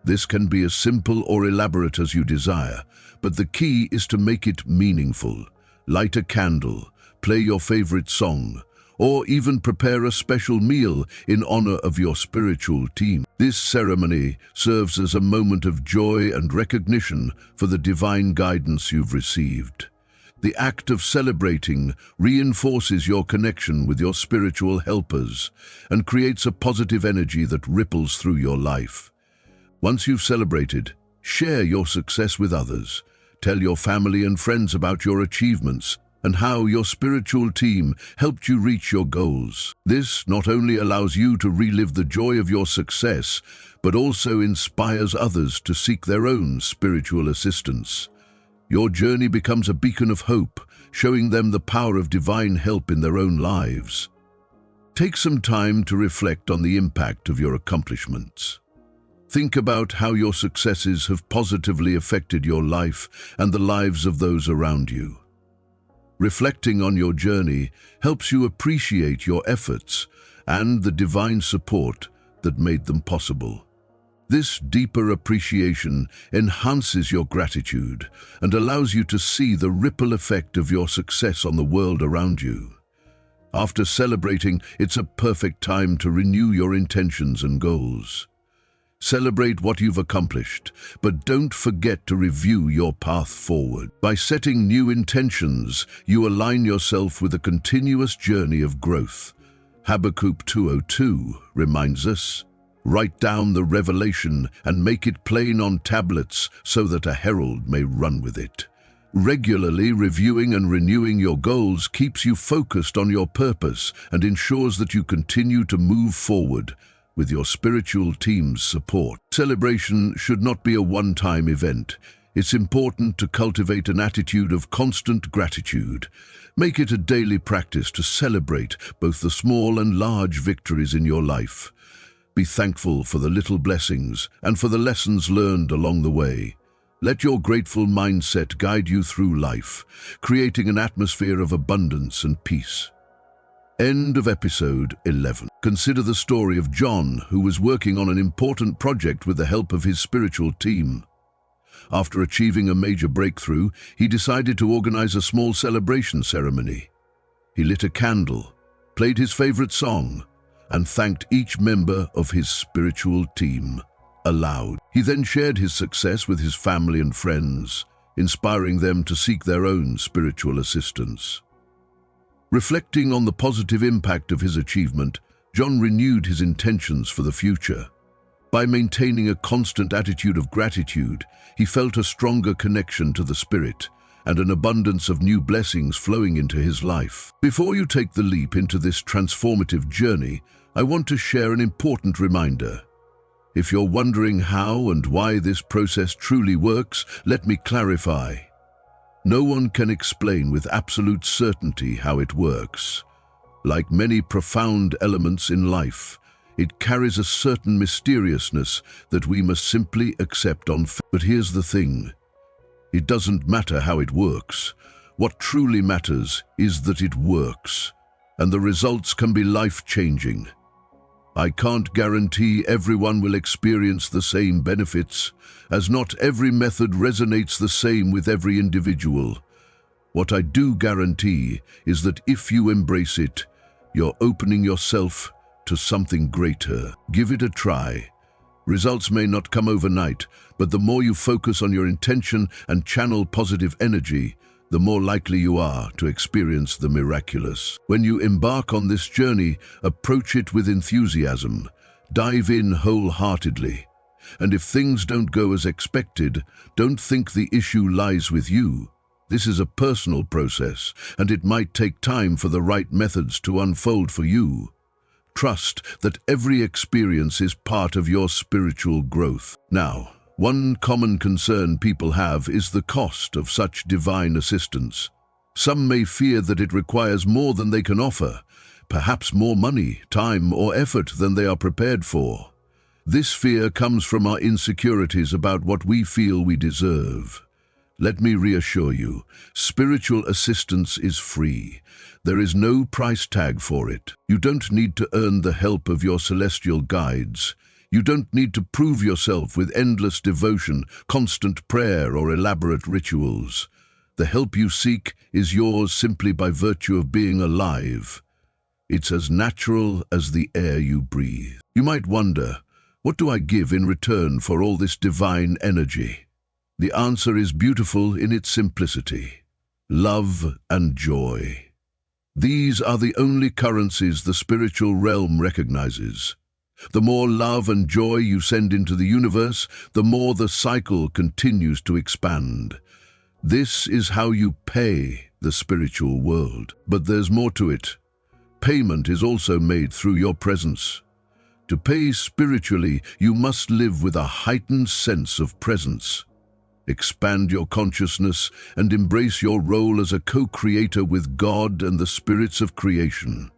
This can be as simple or elaborate as you desire, but the key is to make it meaningful. Light a candle, play your favorite song, or even prepare a special meal in honor of your spiritual team. This ceremony serves as a moment of joy and recognition for the divine guidance you've received. The act of celebrating reinforces your connection with your spiritual helpers and creates a positive energy that ripples through your life. Once you've celebrated, share your success with others. Tell your family and friends about your achievements and how your spiritual team helped you reach your goals. This not only allows you to relive the joy of your success, but also inspires others to seek their own spiritual assistance. Your journey becomes a beacon of hope, showing them the power of divine help in their own lives. Take some time to reflect on the impact of your accomplishments. Think about how your successes have positively affected your life and the lives of those around you. Reflecting on your journey helps you appreciate your efforts and the divine support that made them possible. This deeper appreciation enhances your gratitude and allows you to see the ripple effect of your success on the world around you. After celebrating, it's a perfect time to renew your intentions and goals. Celebrate what you've accomplished, but don't forget to review your path forward. By setting new intentions, you align yourself with a continuous journey of growth. Habakkuk 2:2 reminds us, "Write down the revelation and make it plain on tablets so that a herald may run with it." Regularly reviewing and renewing your goals keeps you focused on your purpose and ensures that you continue to move forward with your spiritual team's support. Celebration should not be a one-time event. It's important to cultivate an attitude of constant gratitude. Make it a daily practice to celebrate both the small and large victories in your life. Be thankful for the little blessings and for the lessons learned along the way. Let your grateful mindset guide you through life, creating an atmosphere of abundance and peace. End of episode 11. Consider the story of John, who was working on an important project with the help of his spiritual team. After achieving a major breakthrough, he decided to organize a small celebration ceremony. He lit a candle, played his favorite song, and thanked each member of his spiritual team aloud. He then shared his success with his family and friends, inspiring them to seek their own spiritual assistance. Reflecting on the positive impact of his achievement, John renewed his intentions for the future. By maintaining a constant attitude of gratitude, he felt a stronger connection to the spirit and an abundance of new blessings flowing into his life. Before you take the leap into this transformative journey, I want to share an important reminder. If you're wondering how and why this process truly works, let me clarify. No one can explain with absolute certainty how it works. Like many profound elements in life, it carries a certain mysteriousness that we must simply accept on faith. But here's the thing. It doesn't matter how it works. What truly matters is that it works, and the results can be life-changing. I can't guarantee everyone will experience the same benefits, as not every method resonates the same with every individual. What I do guarantee is that if you embrace it, you're opening yourself to something greater. Give it a try. Results may not come overnight, but the more you focus on your intention and channel positive energy, the more likely you are to experience the miraculous. When you embark on this journey, approach it with enthusiasm. Dive in wholeheartedly. And if things don't go as expected, don't think the issue lies with you. This is a personal process, and it might take time for the right methods to unfold for you. Trust that every experience is part of your spiritual growth. Now, one common concern people have is the cost of such divine assistance. Some may fear that it requires more than they can offer, perhaps more money, time, or effort than they are prepared for. This fear comes from our insecurities about what we feel we deserve. Let me reassure you, spiritual assistance is free. There is no price tag for it. You don't need to earn the help of your celestial guides. You don't need to prove yourself with endless devotion, constant prayer, or elaborate rituals. The help you seek is yours simply by virtue of being alive. It's as natural as the air you breathe. You might wonder, what do I give in return for all this divine energy? The answer is beautiful in its simplicity. Love and joy. These are the only currencies the spiritual realm recognizes. The more love and joy you send into the universe, the more the cycle continues to expand. This is how you pay the spiritual world. But there's more to it. Payment is also made through your presence. To pay spiritually, you must live with a heightened sense of presence. Expand your consciousness and embrace your role as a co-creator with God and the spirits of creation.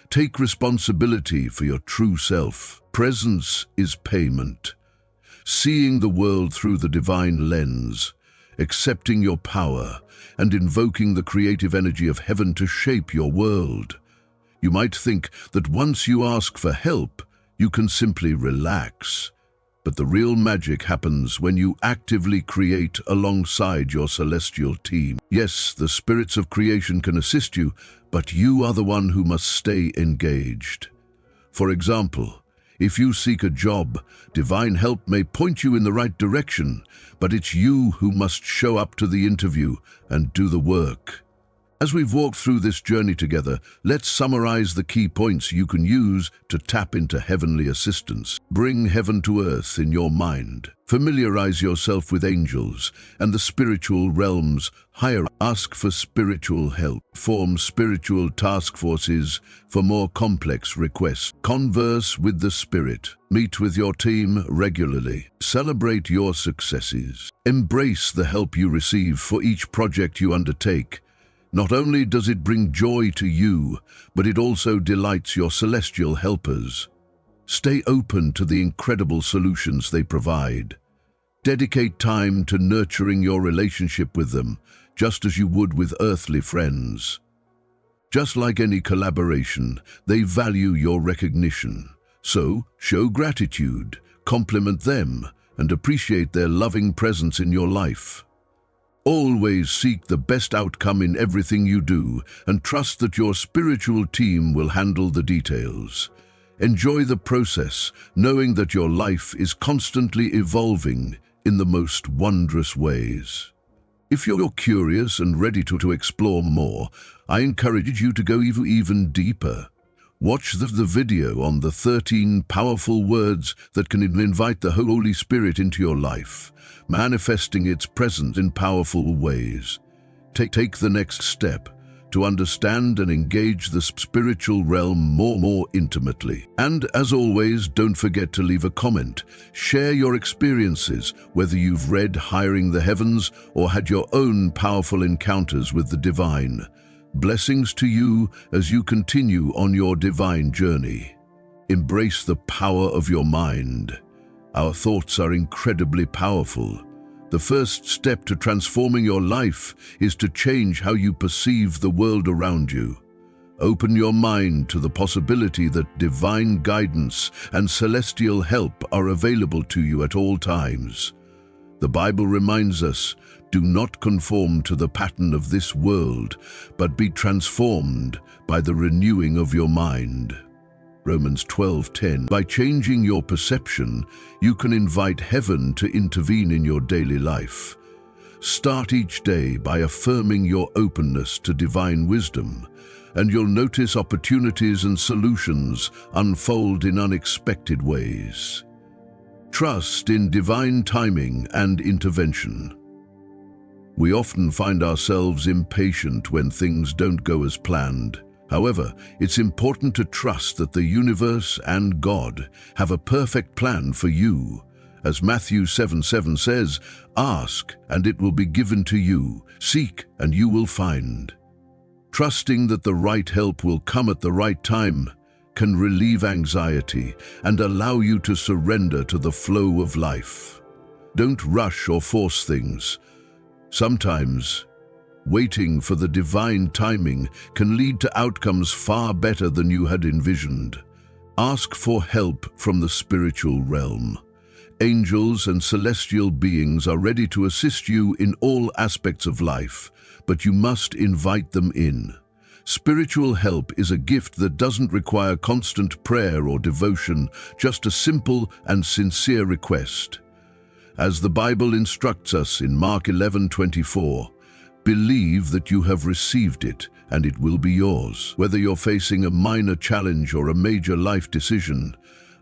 Take responsibility for your true self. Presence is payment. Seeing the world through the divine lens, accepting your power, and invoking the creative energy of heaven to shape your world. You might think that once you ask for help, you can simply relax. But the real magic happens when you actively create alongside your celestial team. Yes, the spirits of creation can assist you, but you are the one who must stay engaged. For example, if you seek a job, divine help may point you in the right direction, but it's you who must show up to the interview and do the work. As we've walked through this journey together, let's summarize the key points you can use to tap into heavenly assistance. Bring heaven to earth in your mind. Familiarize yourself with angels and the spiritual realms. Ask for spiritual help. Form spiritual task forces for more complex requests. Converse with the Spirit. Meet with your team regularly. Celebrate your successes. Embrace the help you receive for each project you undertake. Not only does it bring joy to you, but it also delights your celestial helpers. Stay open to the incredible solutions they provide. Dedicate time to nurturing your relationship with them, just as you would with earthly friends. Just like any collaboration, they value your recognition. So, show gratitude, compliment them, and appreciate their loving presence in your life. Always seek the best outcome in everything you do and trust that your spiritual team will handle the details. Enjoy the process, knowing that your life is constantly evolving in the most wondrous ways. If you're curious and ready to explore more, I encourage you to go even deeper. Watch the video on the 13 powerful words that can invite the Holy Spirit into your life, manifesting its presence in powerful ways. Take the next step to understand and engage the spiritual realm more intimately. And as always, don't forget to leave a comment. Share your experiences, whether you've read Hiring the Heavens or had your own powerful encounters with the divine. Blessings to you as you continue on your divine journey. Embrace the power of your mind. Our thoughts are incredibly powerful. The first step to transforming your life is to change how you perceive the world around you. Open your mind to the possibility that divine guidance and celestial help are available to you at all times. The Bible reminds us, do not conform to the pattern of this world, but be transformed by the renewing of your mind. Romans 12:10. By changing your perception, you can invite heaven to intervene in your daily life. Start each day by affirming your openness to divine wisdom, and you'll notice opportunities and solutions unfold in unexpected ways. Trust in divine timing and intervention. We often find ourselves impatient when things don't go as planned. However, it's important to trust that the universe and God have a perfect plan for you. As Matthew 7:7 says, "Ask, and it will be given to you. Seek, and you will find." Trusting that the right help will come at the right time can relieve anxiety and allow you to surrender to the flow of life. Don't rush or force things. Sometimes, waiting for the divine timing can lead to outcomes far better than you had envisioned. Ask for help from the spiritual realm. Angels and celestial beings are ready to assist you in all aspects of life, but you must invite them in. Spiritual help is a gift that doesn't require constant prayer or devotion, just a simple and sincere request. As the Bible instructs us in Mark 11:24, believe that you have received it and it will be yours. Whether you're facing a minor challenge or a major life decision,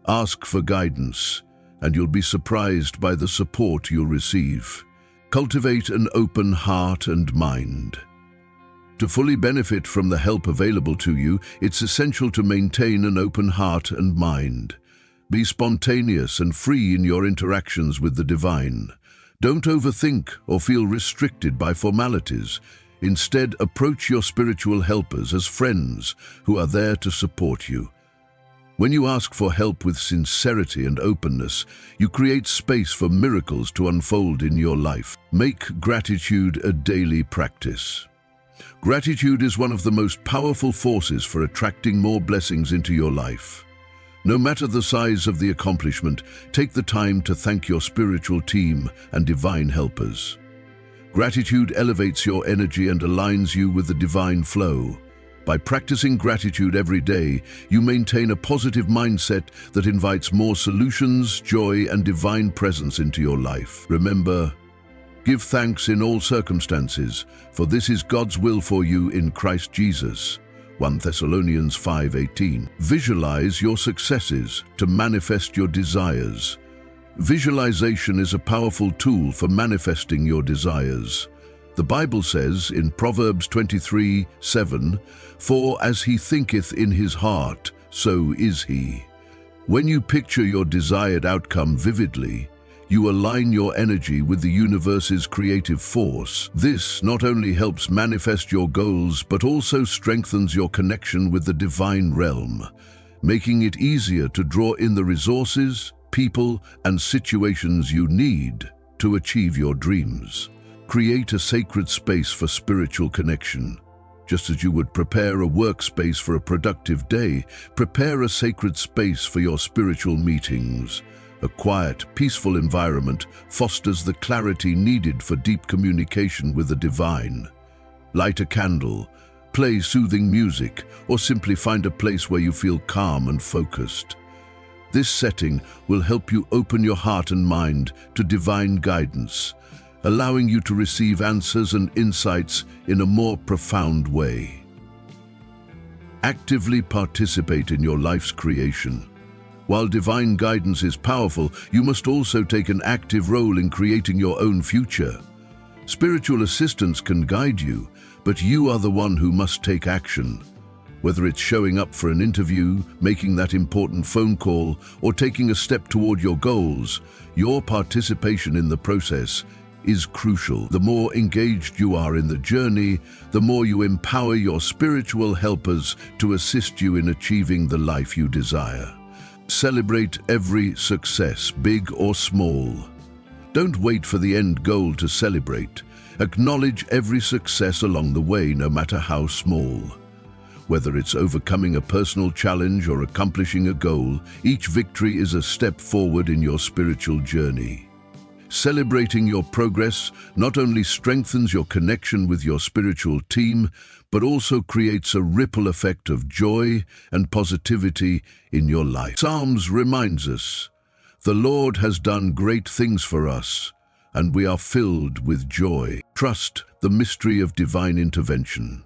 ask for guidance and you'll be surprised by the support you'll receive. Cultivate an open heart and mind. To fully benefit from the help available to you, it's essential to maintain an open heart and mind. Be spontaneous and free in your interactions with the divine. Don't overthink or feel restricted by formalities. Instead, approach your spiritual helpers as friends who are there to support you. When you ask for help with sincerity and openness, you create space for miracles to unfold in your life. Make gratitude a daily practice. Gratitude is one of the most powerful forces for attracting more blessings into your life. No matter the size of the accomplishment, take the time to thank your spiritual team and divine helpers. Gratitude elevates your energy and aligns you with the divine flow. By practicing gratitude every day, you maintain a positive mindset that invites more solutions, joy, and divine presence into your life. Remember, Give thanks in all circumstances, for this is God's will for you in Christ Jesus. 1 Thessalonians 5:18. Visualize your successes to manifest your desires. Visualization is a powerful tool for manifesting your desires. The Bible says in Proverbs 23:7, "For as he thinketh in his heart, so is he." When you picture your desired outcome vividly, you align your energy with the universe's creative force. This not only helps manifest your goals, but also strengthens your connection with the divine realm, making it easier to draw in the resources, people, and situations you need to achieve your dreams. Create a sacred space for spiritual connection. Just as you would prepare a workspace for a productive day, prepare a sacred space for your spiritual meetings. A quiet, peaceful environment fosters the clarity needed for deep communication with the divine. Light a candle, play soothing music, or simply find a place where you feel calm and focused. This setting will help you open your heart and mind to divine guidance, allowing you to receive answers and insights in a more profound way. Actively participate in your life's creation. While divine guidance is powerful, you must also take an active role in creating your own future. Spiritual assistance can guide you, but you are the one who must take action. Whether it's showing up for an interview, making that important phone call, or taking a step toward your goals, your participation in the process is crucial. The more engaged you are in the journey, the more you empower your spiritual helpers to assist you in achieving the life you desire. Celebrate every success, big or small. Don't wait for the end goal to celebrate. Acknowledge every success along the way, no matter how small. Whether it's overcoming a personal challenge or accomplishing a goal, each victory is a step forward in your spiritual journey. Celebrating your progress not only strengthens your connection with your spiritual team, but also creates a ripple effect of joy and positivity in your life. Psalms reminds us, "The Lord has done great things for us, and we are filled with joy." Trust the mystery of divine intervention.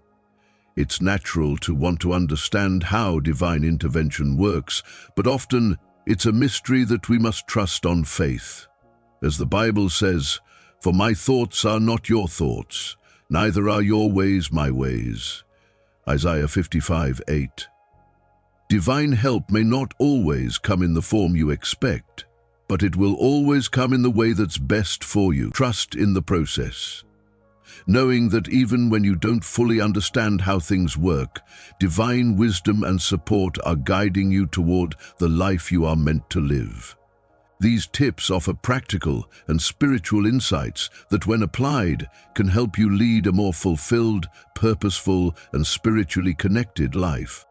It's natural to want to understand how divine intervention works, but often it's a mystery that we must trust on faith. As the Bible says, "For my thoughts are not your thoughts, neither are your ways my ways." Isaiah 55:8. Divine help may not always come in the form you expect, but it will always come in the way that's best for you. Trust in the process, knowing that even when you don't fully understand how things work, divine wisdom and support are guiding you toward the life you are meant to live. These tips offer practical and spiritual insights that, when applied, can help you lead a more fulfilled, purposeful, and spiritually connected life.